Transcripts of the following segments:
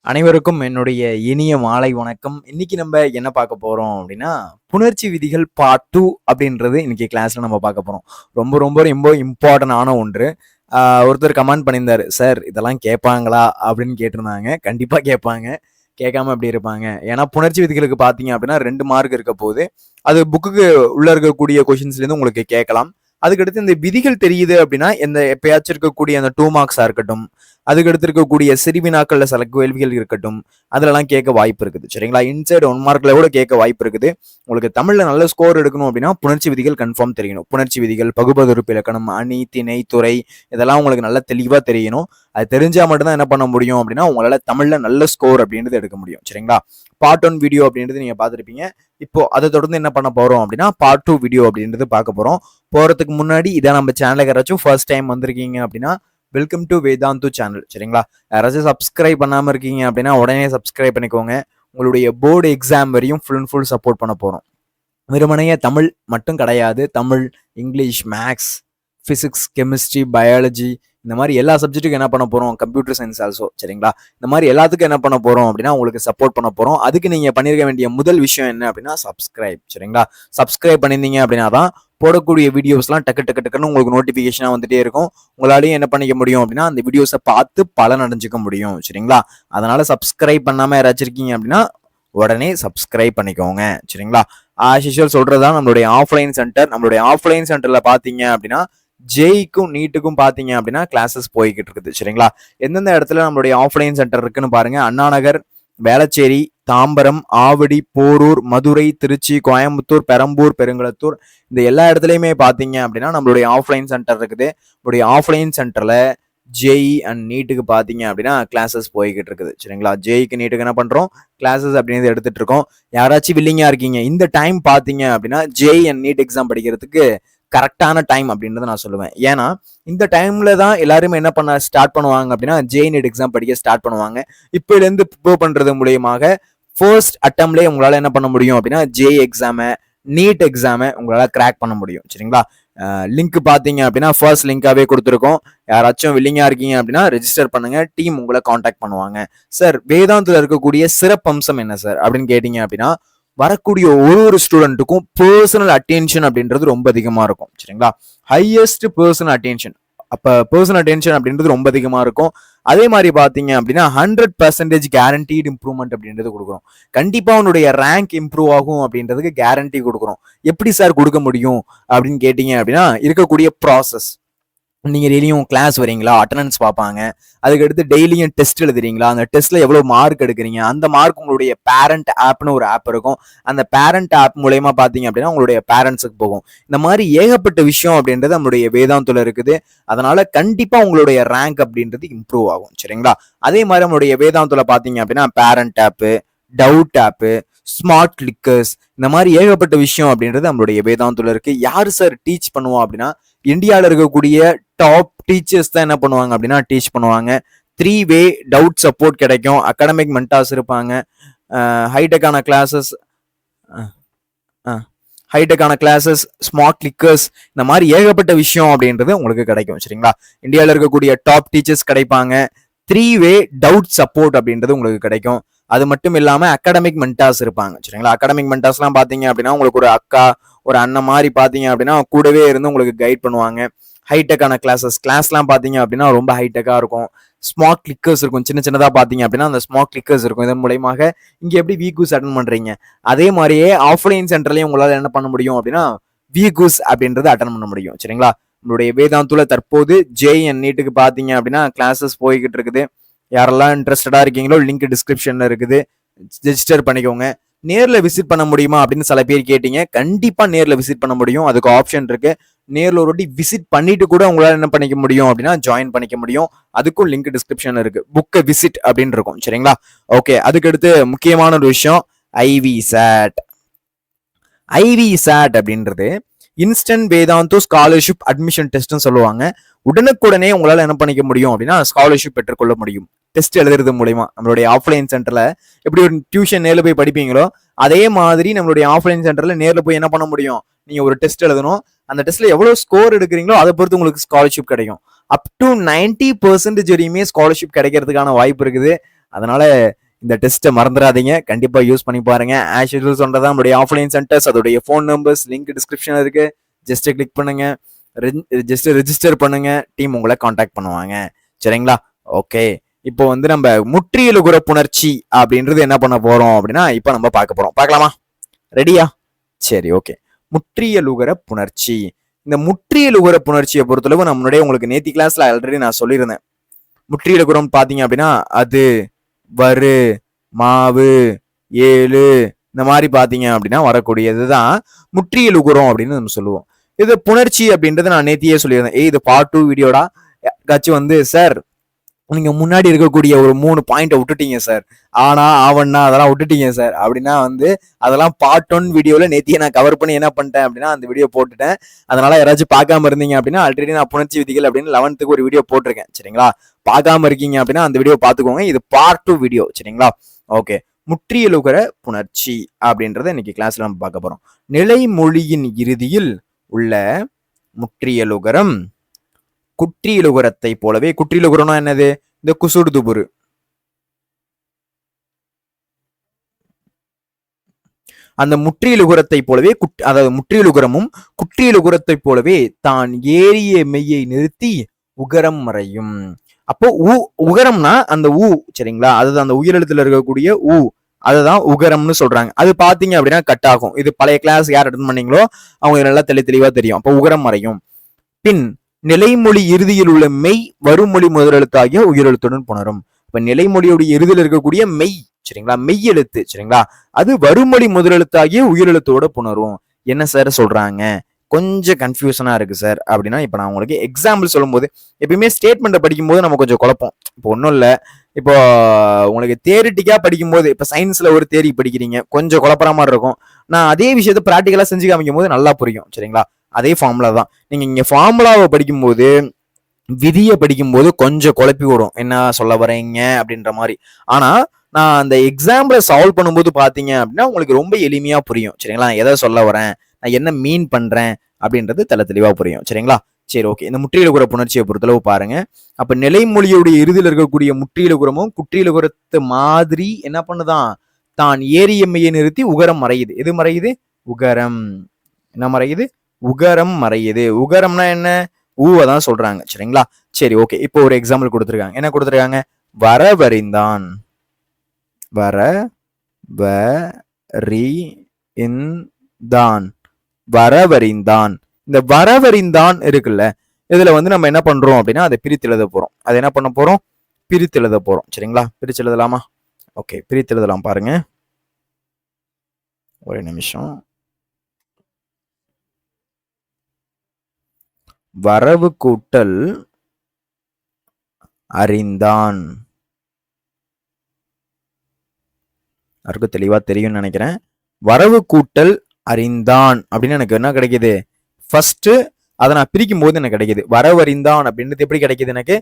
அனைவருக்கும் என்னுடைய இனிய மாலை வணக்கம். இன்னைக்கு நம்ம என்ன பார்க்க போறோம் அப்படின்னா, புணர்ச்சி விதிகள் பார்ட் 2 அப்படின்றது இன்னைக்கு கிளாஸ்ல நம்ம பார்க்க போறோம். ரொம்ப ரொம்ப ரொம்ப இம்பார்ட்டன்டான ஒன்று. ஒருத்தர் கமெண்ட் பண்ணியிருந்தாரு, "சார் இதெல்லாம் கேட்பாங்களா?" அப்படின்னு கேட்டிருந்தாங்க. கண்டிப்பா கேட்பாங்க. கேட்காம எப்படி இருப்பாங்க? ஏன்னா புணர்ச்சி விதிகளுக்கு பார்த்தீங்க அப்படின்னா 2 மார்க் இருக்க போது. அது புக்குக்கு உள்ள இருக்கக்கூடிய கொஷின்ஸ்லேருந்து உங்களுக்கு கேட்கலாம். அதுக்கடுத்து இந்த விதிகள் தெரியுது அப்படின்னா, எப்பயாச்சும் இருக்கக்கூடிய அந்த 2 மார்க்ஸா இருக்கட்டும், அதுக்கடுத்து இருக்கக்கூடிய சிறுவினாக்கள்ல சில கேள்விகள் இருக்கட்டும், அதுலலாம் கேட்க வாய்ப்பு இருக்குது. சரிங்களா? இன்சைட் 1 மார்க்ல கூட கேட்க வாய்ப்பு இருக்குது. உங்களுக்கு தமிழ்ல நல்ல ஸ்கோர் எடுக்கணும் அப்படின்னா, புணர்ச்சி விதிகள் கன்ஃபார்ம் தெரியணும். புணர்ச்சி விதிகள், பகுபதொறுப்பு இலக்கணம், அணி, திணை, துறை இதெல்லாம் உங்களுக்கு நல்லா தெளிவா தெரியணும். அது தெரிஞ்சா மட்டும் தான் என்ன பண்ண முடியும் அப்படின்னா, உங்களால தமிழ்ல நல்ல ஸ்கோர் அப்படின்றது எடுக்க முடியும். சரிங்களா? பார்ட் 1 வீடியோ அப்படின்றது நீங்க பார்த்துருப்பீங்க. இப்போ அதை தொடர்ந்து என்ன பண்ண போறோம் அப்படின்னா, பார்ட் 2 வீடியோ அப்படின்றது பார்க்க போறோம். போறதுக்கு முன்னாடி இதை நம்ம சேனலுக்கு யாராச்சும் ஃபர்ஸ்ட் டைம் வந்திருக்கீங்க அப்படின்னா, வெல்கம் டு வேதாந்து சேனல். சரிங்களா? யாராச்சும் சப்ஸ்கிரைப் பண்ணாம இருக்கீங்க அப்படின்னா உடனே சப்ஸ்கிரைப் பண்ணிக்கோங்க. உங்களுடைய போர்டு எக்ஸாம் வரையும் ஃபுல் அண்ட் ஃபுல் சப்போர்ட் பண்ண போறோம். வெறுமனையே தமிழ் மட்டும் கிடையாது. Tamil, English, maths, physics, chemistry, biology இந்த மாதிரி எல்லா சப்ஜெக்ட்டுக்கும் என்ன பண்ண போறோம், கம்ப்யூட்டர் சயின்ஸ் ஆல்சோ. சரிங்களா? இந்த மாதிரி எல்லாத்துக்கும் என்ன பண்ண போறோம் அப்படின்னா, உங்களுக்கு சப்போர்ட் பண்ண போறோம். அதுக்கு நீங்க பண்ணிருக்க வேண்டிய முதல் விஷயம் என்ன அப்படின்னா, சப்ஸ்கிரைப். சரிங்களா? சப்ஸ்கிரைப் பண்ணியிருந்தீங்க அப்படின்னா தான் போடக்கூடிய வீடியோஸ்லாம் டக்கு டக்கு டக்குன்னு உங்களுக்கு நோட்டிஃபிகேஷனாக வந்துட்டே இருக்கும். உங்களாலையும் என்ன பண்ணிக்க முடியும் அப்படின்னா, அந்த வீடியோஸை பார்த்து பலன் அடைஞ்சிக்க முடியும். சரிங்களா? அதனால சப்ஸ்கிரைப் பண்ணாம யாராச்சும் இருக்கீங்க அப்படின்னா உடனே சப்ஸ்கிரைப் பண்ணிக்கோங்க. சரிங்களா? ஆஸ் யூஷுவல் சொல்றதுதான் நம்மளுடைய ஆஃப்லைன் சென்டர். நம்மளுடைய ஆஃப்லைன் சென்டர்ல பாத்தீங்க அப்படின்னா, ஜேஇக்கும் நீட்டுக்கும் பாத்தீங்க அப்படின்னா கிளாஸஸ் போய்கிட்டு இருக்குது. சரிங்களா? எந்தெந்த இடத்துல நம்மளுடைய ஆஃப்லைன் சென்டர் இருக்குன்னு பாருங்க. அண்ணாநகர், வேளச்சேரி, தாம்பரம், ஆவடி, போரூர், மதுரை, திருச்சி, கோயம்புத்தூர், பெரம்பூர், பெருங்குளத்தூர் இந்த எல்லா இடத்துலையுமே பாத்தீங்க அப்படின்னா நம்மளுடைய ஆஃப்லைன் சென்டர் இருக்குது. நம்மளுடைய ஆஃப்லைன் சென்டர்ல ஜேஇ அண்ட் நீட்டுக்கு பாத்தீங்க அப்படின்னா கிளாஸஸ் போய்கிட்டு இருக்குது. சரிங்களா? ஜேஇக்கு நீட்டுக்கு என்ன பண்றோம், கிளாஸஸ் அப்படின்னு எடுத்துட்டு இருக்கோம். யாராச்சும் வில்லிங்கா இருக்கீங்க இந்த டைம் பாத்தீங்க அப்படின்னா, ஜேஇ அண்ட் நீட் எக்ஸாம் படிக்கிறதுக்கு கரெக்டான டைம் அப்படின்றத நான் சொல்லுவேன். ஏன்னா இந்த டைம்ல தான் எல்லாருமே என்ன பண்ண ஸ்டார்ட் பண்ணுவாங்க அப்படின்னா, ஜேஇ நீட் எக்ஸாம் படிக்க ஸ்டார்ட் பண்ணுவாங்க. இப்போல இருந்து ப்ரிப்பேர் பண்றது மூலியமாக ஃபர்ஸ்ட் அட்டம்ப்ட்லேயே உங்களால என்ன பண்ண முடியும் அப்படின்னா, ஜேஇ எக்ஸாமை, நீட் எக்ஸாமை உங்களால கிராக் பண்ண முடியும். சரிங்களா? லிங்க் பாத்தீங்க அப்படின்னா ஃபர்ஸ்ட் லிங்காவே கொடுத்துருக்கோம். யாராச்சும் வில்லிங்கா இருக்கீங்க அப்படின்னா ரெஜிஸ்டர் பண்ணுங்க. டீம் உங்களை காண்டாக்ட் பண்ணுவாங்க. சார் வேதாந்தில் இருக்கக்கூடிய சிறப்பம்சம் என்ன சார் அப்படின்னு கேட்டீங்க அப்படின்னா, வரக்கூடிய ஒரு ஸ்டூடெண்ட்டுக்கும் பர்சனல் அட்டென்ஷன் அப்படின்றது ரொம்ப அதிகமா இருக்கும். சரிங்களா? Highest personal attention. அப்ப பர்சனல் அட்டென்ஷன் அப்படின்றது ரொம்ப அதிகமா இருக்கும். அதே மாதிரி பாத்தீங்க அப்படின்னா 100% கேரண்டீடு இம்ப்ரூவ்மெண்ட் அப்படின்றது கொடுக்குறோம். கண்டிப்பா உன்னுடைய ரேங்க் இம்ப்ரூவ் ஆகும் அப்படின்றதுக்கு கேரண்டி கொடுக்குறோம். எப்படி சார் கொடுக்க முடியும் அப்படின்னு கேட்டீங்க அப்படின்னா, இருக்கக்கூடிய ப்ராசஸ். நீங்க டெய்லியும் கிளாஸ் வரீங்களா, அட்டண்டன்ஸ் பார்ப்பாங்க. அதுக்கடுத்து டெய்லியும் டெஸ்ட் எழுதுறீங்களா, அந்த டெஸ்ட்ல எவ்வளவு மார்க் எடுக்கிறீங்க, அந்த மார்க் உங்களுடைய பேரண்ட் ஆப்னு ஒரு ஆப் இருக்கும். அந்த பேரண்ட் ஆப் மூலயமா பாத்தீங்க அப்படின்னா உங்களுடைய பேரண்ட்ஸுக்கு போகும். இந்த மாதிரி ஏகப்பட்ட விஷயம் அப்படின்றது நம்மளுடைய வேதாந்தத்துல இருக்குது. அதனால கண்டிப்பா உங்களுடைய ரேங்க் அப்படின்றது இம்ப்ரூவ் ஆகும். சரிங்களா? அதே மாதிரி நம்மளுடைய வேதாந்தத்துல பாத்தீங்க அப்படின்னா பேரண்ட் ஆப்பு, டவுட் ஆப்பு, ஸ்மார்ட் கிளிக்கர்ஸ் இந்த மாதிரி ஏகப்பட்ட விஷயம் அப்படின்றது நம்மளுடைய வேதாந்தத்துல இருக்கு. யாரு சார் டீச் பண்ணுவோம் அப்படின்னா, இந்தியாவில் இருக்கக்கூடிய டாப் டீச்சர்ஸ் தான் என்ன பண்ணுவாங்க அப்படின்னா டீச் பண்ணுவாங்க. 3-வே டவுட் சப்போர்ட் கிடைக்கும். அகாடமிக் மென்டார்ஸ் இருப்பாங்க. ஹைடெக்கான கிளாஸஸ், ஹைடெக்கான கிளாஸஸ், ஸ்மார்ட் கிளிக்கர்ஸ் இந்த மாதிரி ஏகப்பட்ட விஷயம் அப்படின்றது உங்களுக்கு கிடைக்கும். சரிங்களா? இந்தியாவில் இருக்கக்கூடிய டாப் டீச்சர்ஸ் கிடைப்பாங்க. 3-வே டவுட் சப்போர்ட் அப்படின்றது உங்களுக்கு கிடைக்கும். அது மட்டும் இல்லாம அகாடமிக் மென்டார்ஸ் இருப்பாங்க. சரிங்களா? அகாடமிக் மென்டார்ஸ்லாம் பாத்தீங்க அப்படின்னா உங்களுக்கு ஒரு அக்கா, ஒரு அண்ணன் மாதிரி பாத்தீங்க அப்படின்னா கூடவே இருந்து உங்களுக்கு கைட் பண்ணுவாங்க. ஹைடெக்கான கிளாஸ்லாம் பாத்தீங்க அப்படின்னா ரொம்ப ஹைடெக்கா இருக்கும். ஸ்மார்ட் கிளிக்கர்ஸ் இருக்கும். சின்ன சின்னதா பாத்தீங்க அப்படின்னா அந்த ஸ்மார்ட் கிளிக்கர்ஸ் இருக்கும். இதன் மூலமாக இங்க எப்படி வீக்கூஸ் அட்டன் பண்றீங்க, அதே மாதிரியே ஆஃப்லைன் சென்டர்லயும் உங்களால என்ன பண்ண முடியும் அப்படின்னா வீக்கூஸ் அப்படின்றது அட்டன் பண்ண முடியும். சரிங்களா? நம்மளுடைய வேதாந்துல தற்போது ஜேஇ அண்ட் நீட்டுக்கு பாத்தீங்க அப்படின்னா கிளாஸஸ் போய்கிட்டு இருக்குது. யாரெல்லாம் இன்ட்ரெஸ்டடா இருக்கீங்களோ லிங்க் டிஸ்கிரிப்ஷன்ல இருக்குது, ரெஜிஸ்டர் பண்ணிக்கோங்க. நேர்ல விசிட் பண்ண முடியுமா அப்படின்னு சில பேர் கேட்டீங்க. கண்டிப்பா நேர்ல விசிட் பண்ண முடியும். அதுக்கு ஆப்ஷன் இருக்கு. நேர்ல ஒரு வாட்டி விசிட் பண்ணிட்டு கூட உங்களால என்ன பண்ணிக்க முடியும் அப்படின்னா ஜாயின் பண்ணிக்க முடியும். அதுக்கும் லிங்க் டிஸ்கிரிப்ஷன்ல இருக்கு. புக் விசிட் அப்படின்னு இருக்கும். சரிங்களா? ஓகே. அதுக்கடுத்து முக்கியமான ஒரு விஷயம், ஐவி சாட். ஐவி சாட் அப்படின்றது இன்ஸ்டன்ட் வேதாந்தோ ஸ்காலர்ஷிப் அட்மிஷன் டெஸ்ட்னு சொல்லுவாங்க. உடனுக்குடனே உங்களால என்ன பண்ணிக்க முடியும் அப்படின்னா ஸ்காலர்ஷிப் பெற்றுக்கொள்ள முடியும். டெஸ்ட் எழுதுறது மூலயமா நம்மளுடைய ஆஃப்லைன் சென்டர்ல எப்படி ஒரு டியூஷன் நேரில் போய் படிப்பீங்களோ அதே மாதிரி நம்மளுடைய ஆஃப்லைன் சென்டர்ல நேரில் போய் என்ன பண்ண முடியும், நீங்க ஒரு டெஸ்ட் எழுதணும். அந்த டெஸ்ட்ல எவ்வளவு ஸ்கோர் எடுக்கிறீங்களோ அதை பொறுத்து உங்களுக்கு ஸ்காலர்ஷிப் கிடைக்கும். அப் டு 90% வரையுமே ஸ்காலர்ஷிப் கிடைக்கிறதுக்கான வாய்ப்பு இருக்குது. அதனால இந்த டெஸ்ட்டை மறந்துடாதீங்க, கண்டிப்பா யூஸ் பண்ணி பாருங்க. ஆஸ் யூசுவல் சொல்றதா நம்மளுடைய ஆஃப்லைன் சென்டர்ஸ், அதோடைய ஃபோன் நம்பர்ஸ் லிங்க் டிஸ்கிரிப்ஷன் இருக்கு. ஜஸ்ட் கிளிக் பண்ணுங்க, ஜஸ்ட் ரெஜிஸ்டர் பண்ணுங்க, டீம் உங்களை காண்டாக்ட் பண்ணுவாங்க. சரிங்களா? ஓகே, இப்போ வந்து நம்ம முற்றியலுகுற புணர்ச்சி அப்படின்றது என்ன பண்ண போறோம் அப்படின்னா இப்போ நம்ம பார்க்க போறோம். பார்க்கலாமா? ரெடியா? சரி, ஓகே. முற்றியலுகர புணர்ச்சி. இந்த முற்றியலுகர புணர்ச்சியை பொறுத்தளவு நம்மளுடைய உங்களுக்கு நேத்தி கிளாஸ்ல ஆல்ரெடி நான் சொல்லியிருந்தேன். முற்றியலுகுரம் பாத்தீங்க அப்படின்னா அது, வரு, மாவு, ஏழு, இந்த மாதிரி பாத்தீங்க அப்படின்னா வரக்கூடியதுதான் முற்றியலுகுரம் அப்படின்னு நம்ம சொல்லுவோம். இது புணர்ச்சி அப்படின்றது நான் நேத்தியே சொல்லியிருந்தேன். இது பார்ட் 2 வீடியோடா. கட்சி வந்து சார் நீங்க முன்னாடி இருக்கக்கூடிய ஒரு 3 பாயிண்ட விட்டுட்டீங்க சார், ஆனா ஆவண்ணா அதெல்லாம் விட்டுட்டீங்க சார் அப்படின்னா வந்து அதெல்லாம் பார்ட் 1 வீடியோல நேத்தியே நான் கவர் பண்ணி என்ன பண்ணிட்டேன் அப்படின்னா அந்த வீடியோ போட்டுட்டேன். அதனால யாராச்சும் பார்க்காம இருந்தீங்க அப்படின்னா ஆல்ரெடி நான் புணர்ச்சி விதிகள் அப்படின்னு 11th ஒரு வீடியோ போட்டிருக்கேன். சரிங்களா? பார்க்காம இருக்கீங்க அப்படின்னா அந்த வீடியோ பார்த்துக்கோங்க. இது பார்ட் 2 வீடியோ. சரிங்களா? ஓகே. முற்றியலுகர புணர்ச்சி அப்படின்றத இன்னைக்கு கிளாஸ்ல நம்ம பார்க்க போறோம். நிலைமொழியின் இறுதியில் உள்ள முற்றியலுகரம் குற்றியலுகரத்தை போலவே, குற்றியலுகரம்னா என்னது? இந்த குசுடு துபுரு. அந்த முற்றியலுகரத்தை போலவே அதாவது முற்றியலுகரமும் குற்றியலுகரத்தை போலவே தான் ஏறிய மெய்யை நிறுத்தி உகரம் மறையும். அப்போ உகரம்னா அந்த ஊ, சரிங்களா? அதுதான் அந்த உயிரெழுத்துல இருக்கக்கூடிய ஊ, அதுதான் உகரம்னு சொல்றாங்க. அது பாத்தீங்க அப்படின்னா கட் ஆகும். இது பழைய கிளாஸ் யார் அட்டன் பண்ணீங்களோ அவங்க நல்லா தெளிவா தெரியும். அப்போ உகரம் மறையும். பின் நிலைமொழி இறுதியில் உள்ள மெய் வருமொழி முதலெழுத்தாகிய உயிரெழுத்துடன் புணரும். இப்ப நிலைமொழியுடைய இறுதியில் இருக்கக்கூடிய மெய், சரிங்களா, மெய் எழுத்து, சரிங்களா, அது வருமொழி முதலெழுத்தாகிய உயிரெழுத்தோட புணரும். என்ன சார் சொல்றாங்க? கொஞ்சம் கன்ஃபியூஷனா இருக்கு சார் அப்படின்னா, இப்ப நான் உங்களுக்கு எக்ஸாம்பிள் சொல்லும் போது, எப்பயுமே ஸ்டேட்மெண்ட்டை படிக்கும் போது நம்ம கொஞ்சம் குழப்பம். இப்போ ஒன்றும் இல்லை, இப்போ உங்களுக்கு தியரிட்டிக்கா படிக்கும் போது, இப்ப சயின்ஸ்ல ஒரு தியரி படிக்கிறீங்க, கொஞ்சம் குழப்பற மாதிரி இருக்கும். நான் அதே விஷயத்த பிராக்டிக்கலா செஞ்சு காமிக்கும் போது நல்லா புரியும். சரிங்களா? அதே ஃபார்முலா தான். நீங்க இங்க ஃபார்முலாவை படிக்கும்போது விதியை படிக்கும்போது கொஞ்சம் குழப்பி விடும், என்ன சொல்ல வரீங்க அப்படின்ற மாதிரி. ஆனா நான் அந்த எக்ஸாம்பிள சால்வ் பண்ணும்போது பாத்தீங்க அப்படின்னா உங்களுக்கு ரொம்ப எளிமையா புரியும். சரிங்களா? எதை சொல்ல வரேன், நான் என்ன மீன் பண்றேன் அப்படின்றது தெளிவா புரியும். சரிங்களா? சரி, ஓகே. இந்த முற்றியலுகுர புணர்ச்சியை பொறுத்தளவு பாருங்க. அப்ப நிலைமொழியுடைய இறுதியில் இருக்கக்கூடிய முற்றியலுகுரமும் குற்றியலுகுரத்து மாதிரி என்ன பண்ணுதான், தான் ஏரியம்மையை நிறுத்தி உகரம் மறையுது. எது மறையுது? உகரம். என்ன மறையுது? உகரம் மறையுது. உகரம்னா என்ன? ஊவை தான் சொல்றாங்க. சரிங்களா? சரி, ஓகே. இப்போ ஒரு எக்ஸாம்பிள் கொடுத்துருக்காங்க. என்ன கொடுத்துருக்காங்க? வரவறிந்தான். வரவறிந்தான். வரவறிந்தான். இந்த வரவறிந்தான் இருக்குல்ல, இதுல வந்து நம்ம என்ன பண்றோம் அப்படின்னா அதை பிரித்து எழுத போறோம். அதை என்ன பண்ண போறோம்? பிரித்து எழுத போறோம். சரிங்களா? பிரித்து எழுதலாமா? ஓகே, பிரித்து எழுதலாம். பாருங்க, ஒரு நிமிஷம். வரவு கூட்டல் அறிந்தான். யாருக்கும் தெளிவா தெரியும்னு நினைக்கிறேன். வரவு கூட்டல் அறிந்தான் அப்படின்னு எனக்கு என்ன கிடைக்குது? ஃபர்ஸ்ட் அதை நான் பிரிக்கும் போது எனக்கு கிடைக்குது வரவு அறிந்தான் அப்படின்றது. எப்படி கிடைக்குது எனக்கு?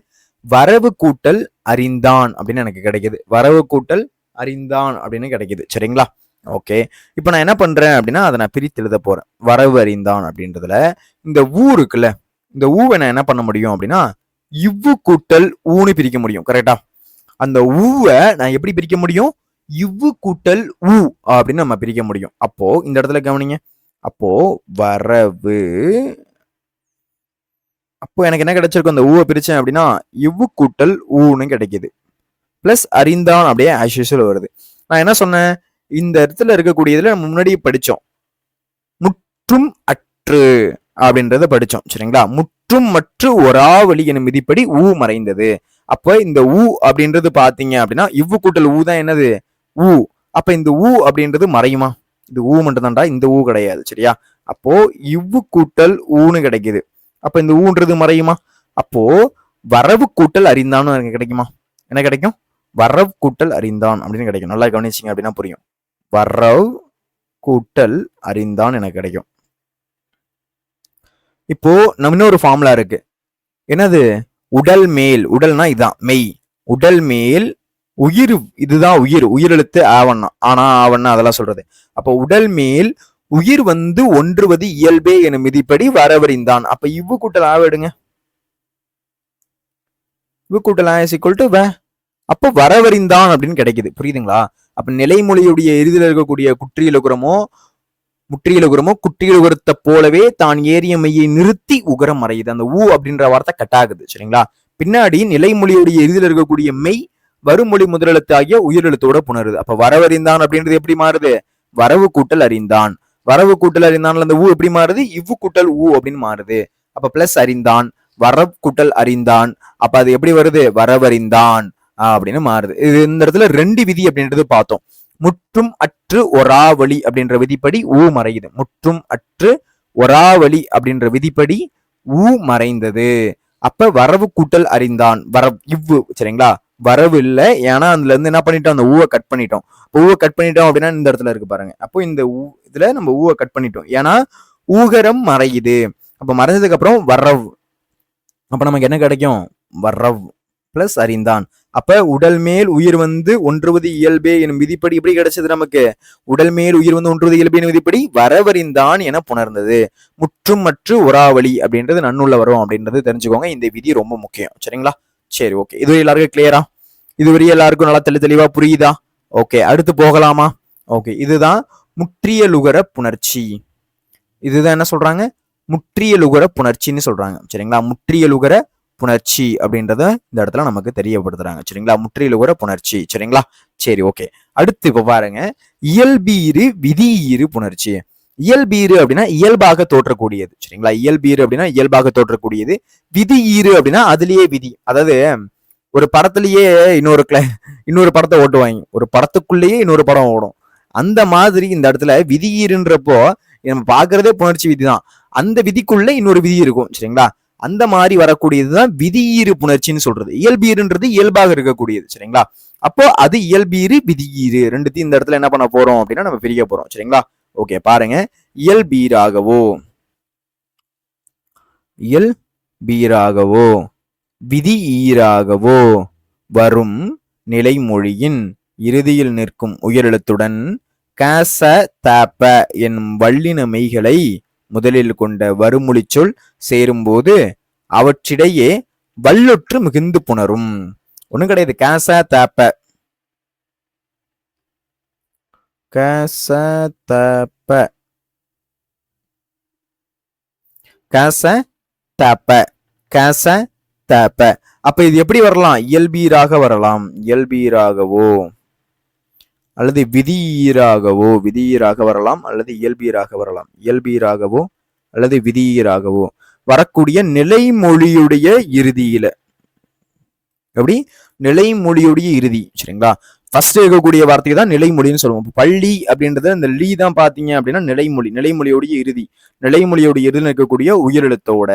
வரவு கூட்டல் அறிந்தான் அப்படின்னு எனக்கு கிடைக்குது. வரவு கூட்டல் அறிந்தான் அப்படின்னு கிடைக்குது. சரிங்களா? ஓகே. இப்போ நான் என்ன பண்றேன் அப்படின்னா அதை நான் பிரித்து எழுத போறேன். வரவு அறிந்தான் அப்படின்றதுல இந்த ஊ இருக்குல்ல, இந்த ஊவை நான் என்ன பண்ண முடியும் அப்படின்னா இவ்வு கூட்டல் ஊன்னு பிரிக்க முடியும். கரெக்டா? அந்த ஊவை நான் எப்படி பிரிக்க முடியும்? இவ்வு கூட்டல் ஊ அப்படின்னு நம்ம பிரிக்க முடியும். அப்போ இந்த இடத்துல கவனிங்க. அப்போ வரவு, அப்போ எனக்கு என்ன கிடைச்சிருக்கும்? அந்த ஊவை பிரிச்சேன் அப்படின்னா இவ்வு கூட்டல் ஊன்னு கிடைக்குது. பிளஸ் அறிந்தான் அப்படியே ஆஸ் யூசுவல் வருது. நான் என்ன சொன்னேன்? இந்த இடத்துல இருக்கக்கூடியதுல நம்ம முன்னாடியே படிச்சோம், முற்றும் அற்று அப்படின்றத படிச்சோம். சரிங்களா? முற்றும் மற்று ஒராவளி எனும் விதிப்படி ஊ மறைந்தது. அப்ப இந்த ஊ அப்படின்றது பாத்தீங்க அப்படின்னா இவ்வு கூட்டல் ஊ தான் என்னது? ஊ. அப்ப இந்த ஊ அப்படின்றது மறையுமா? இது ஊ மட்டும் தான்டா, இந்த ஊ கிடையாது. சரியா? அப்போ இவ்வு கூட்டல் ஊன்னு கிடைக்குது. அப்ப இந்த ஊன்றது மறையுமா? அப்போ வரவு கூட்டல் அறிந்தான்னு எனக்கு கிடைக்குமா? என்ன கிடைக்கும்? வரவு கூட்டல் அறிந்தான் அப்படின்னு கிடைக்கும். நல்லா கவனிச்சிங்க அப்படின்னா புரியும். வரவு கூட்டல் அறிந்தான் எனக்கு கிடைக்கும். இப்போ நம்ம இன்னொரு ஃபார்முலா இருக்கு. என்னது? உடல் மேல். உடல்னா இதான் மெய். உடல் மேல் உயிர், இதுதான் உயிர். உயிரெழுத்து ஆவண்ணா, ஆனா ஆவண்ணா அதெல்லாம் சொல்றது. அப்போ உடல் மேல் உயிர் வந்து ஒன்றுவது இயல்பே எனும் விதிப்படி வரவறிந்தான். அப்ப இவ்வு கூட்டல் ஆவ எடுங்க. இவ்வு கூட்டல் ஆ இஸ் ஈக்குவல் டு வ. அப்போ வரவறிந்தான் அப்படின்னு கிடைக்குது. புரியுதுங்களா? அப்ப நிலைமொழியுடைய இறுதியில் இருக்கக்கூடிய குற்றியலுகரமோ முற்றியலுகரமோ குற்றியலுகரத்தை போலவே தான் ஏறிய மெய்யை நிறுத்தி உகரம் மறையுது. அந்த ஊ அப்படின்ற வார்த்தை கட்டாகுது. சரிங்களா? பின்னாடி நிலைமொழியுடைய இறுதியில் இருக்கக்கூடிய மெய் வருமொழி முதலெழுத்து ஆகிய உயிரெழுத்தோட புணருது. அப்ப வரவறிந்தான் அப்படின்றது எப்படி மாறுது? வரவு கூட்டல் அறிந்தான். வரவு கூட்டல் அறிந்தான்ல அந்த ஊ எப்படி மாறுது? இவ்வு கூட்டல் ஊ அப்படின்னு மாறுது. அப்ப பிளஸ் அறிந்தான், வரவு கூட்டல் அறிந்தான். அப்ப அது எப்படி வருது? வரவறிந்தான் அப்படின்னு மாறுது. இது இந்த இடத்துல 2 விதி அப்படின்றது பார்த்தோம். முற்றும் அற்று ஒராவளி அப்படின்ற விதிப்படி ஊ மறையுது. முற்றும் அற்று ஒராவளி அப்படின்ற விதிப்படி ஊ மறைந்தது. அப்ப வரவு கூட்டல் அறிந்தான், இவ்வு. சரிங்களா? வரவு இல்லை, ஏன்னா அதுல இருந்து என்ன பண்ணிட்டோம்? அந்த ஊவை கட் பண்ணிட்டோம். ஊவை கட் பண்ணிட்டோம் அப்படின்னா இந்த இடத்துல இருக்கு பாருங்க. அப்போ இந்த இதுல நம்ம ஊவை கட் பண்ணிட்டோம், ஏன்னா ஊகரம் மறையுது. அப்ப மறைஞ்சதுக்கு அப்புறம் வரவு. அப்ப நமக்கு என்ன கிடைக்கும்? வரவு பிளஸ் அறிந்தான். அப்ப உடல் மேல் உயிர் வந்து ஒன்றுவது இயல்பே எனும் விதிப்படி எப்படி கிடைச்சது நமக்கு? உடல் மேல் உயிர் வந்து ஒன்றுவது இயல்பே எனும் விதிப்படி வரவறிந்தான் என புணர்ந்தது. முற்றும் மற்று ஒராவளி அப்படின்றது நன்னுள்ள வரும் அப்படின்றது தெரிஞ்சுக்கோங்க. இந்த விதி ரொம்ப முக்கியம். சரிங்களா? சரி, ஓகே. இதுவரை எல்லாருக்கும் கிளியரா? இதுவரை எல்லாருக்கும் நல்லா தெளிவா புரியுதா? ஓகே, அடுத்து போகலாமா? ஓகே, இதுதான் முற்றியலுகர புணர்ச்சி. இதுதான் என்ன சொல்றாங்க? முற்றியலுகர புணர்ச்சின்னு சொல்றாங்க. சரிங்களா? முற்றியலுகர புணர்ச்சி அப்படின்றத இந்த இடத்துல நமக்கு தெரியப்படுத்துறாங்க. சரிங்களா? முற்றியலுகர புணர்ச்சி. சரிங்களா? சரி, ஓகே. அடுத்து இப்ப பாருங்க, இயல்பீறு விதியீறு புணர்ச்சி. இயல்பீறு அப்படின்னா இயல்பாக தோற்றக்கூடியது. சரிங்களா? இயல்பீறு அப்படின்னா இயல்பாக தோற்றக்கூடியது. விதியீறு அப்படின்னா அதுலயே விதி. அதாவது ஒரு படத்திலேயே இன்னொரு படத்தை ஓட்டுவாங்க. ஒரு படத்துக்குள்ளேயே இன்னொரு படம் ஓடும். அந்த மாதிரி இந்த இடத்துல விதியீறுன்றப்போ நம்ம பாக்குறதே புணர்ச்சி விதி தான். அந்த விதிக்குள்ள இன்னொரு விதி இருக்கும். சரிங்களா? அந்த மாதிரி வரக்கூடியதுதான் விதியீறு புணர்ச்சின்னு சொல்றது. இயல்பீறுன்றது இயல்பாக இருக்கக்கூடியது. சரிங்களா? அப்போ அது இயல்பீறு விதியீறு ரெண்டுத்தையும் இந்த இடத்துல என்ன பண்ண போறோம் அப்படின்னா நம்ம பிரிக்க போறோம். சரிங்களா? ஓகே, பாருங்க. இயல்பீராகவோ விதி ஈராகவோ வரும் நிலைமொழியின் இறுதியில் நிற்கும் உயிரெழுத்துடன் கச தப என்னும் வல்லின மெய்களை முதலில் கொண்ட வருமொழி சொல் சேரும்போது அவற்றிடையே வல்லொற்று மிகுந்து புணரும். ஒண்ணும் கிடையாது. கச தப அப்ப இது எப்படி வரலாம்? இயல்பீராக வரலாம். இயல்பீராகவோ அல்லது விதியீராக வரலாம், அல்லது இயல்பீராக வரலாம். இயல்பீராகவோ அல்லது விதியீராகவோ வரக்கூடிய நிலைமொழியுடைய இறுதியில, எப்படி? நிலைமொழியுடைய இறுதி. சரிங்களா? ஃபர்ஸ்ட் இருக்கக்கூடிய வார்த்தைக்கு தான் நிலைமொழின்னு சொல்லுவோம். பள்ளி அப்படின்றது இந்த லீ தான் பாத்தீங்க அப்படின்னா நிலைமொழியுடைய இறுதி. நிலைமொழியுடைய இறுதியில் இருக்கக்கூடிய உயிரெழுத்தோட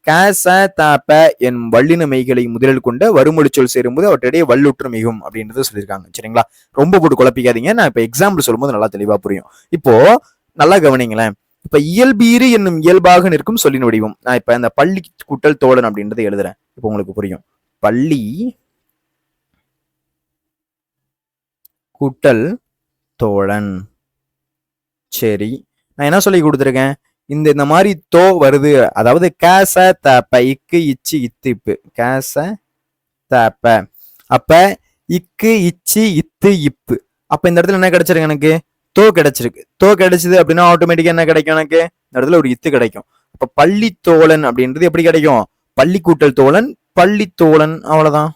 கச தப எனும் வல்லின மெய்களை முதலில் கொண்ட வருமொழி சொல் சேரும்போது அவற்றிடையே வல்லுற்று மிகும் அப்படின்றத சொல்லியிருக்காங்க. சரிங்களா? ரொம்ப போட்டு குழப்பிக்காதீங்க. நான் இப்ப எக்ஸாம்பிள் சொல்லும்போது நல்லா தெளிவா புரியும். இப்போ நல்லா கவனிங்களேன். இப்ப இயல்பீறு என்னும் இயல்பாக நிற்கும் சொல்லின் வடிவம். நான் இப்ப இந்த பள்ளி கூட்டல் தோழன் அப்படின்றத எழுதுறேன். இப்போ உங்களுக்கு புரியும். பள்ளி கூட்டல் தோழன். சரி, நான் என்ன சொல்லி கொடுத்துருக்கேன்? இந்த மாதிரி தோ வருது, அதாவது கச தப இக்கு இச்சு இத்து இப்பு கச தப. அப்ப இக்கு இச்சு இத்து இப்பு. அப்ப இந்த இடத்துல என்ன கிடைச்சிருக்கு? எனக்கு தோ கிடைச்சிருக்கு. தோ கிடைச்சது அப்படின்னா ஆட்டோமேட்டிக்கா என்ன கிடைக்கும்? எனக்கு இந்த இடத்துல ஒரு இத்து கிடைக்கும். அப்ப பள்ளி தோழன் அப்படின்றது எப்படி கிடைக்கும்? பள்ளி கூட்டல் தோழன், பள்ளி தோழன், அவ்வளவுதான்.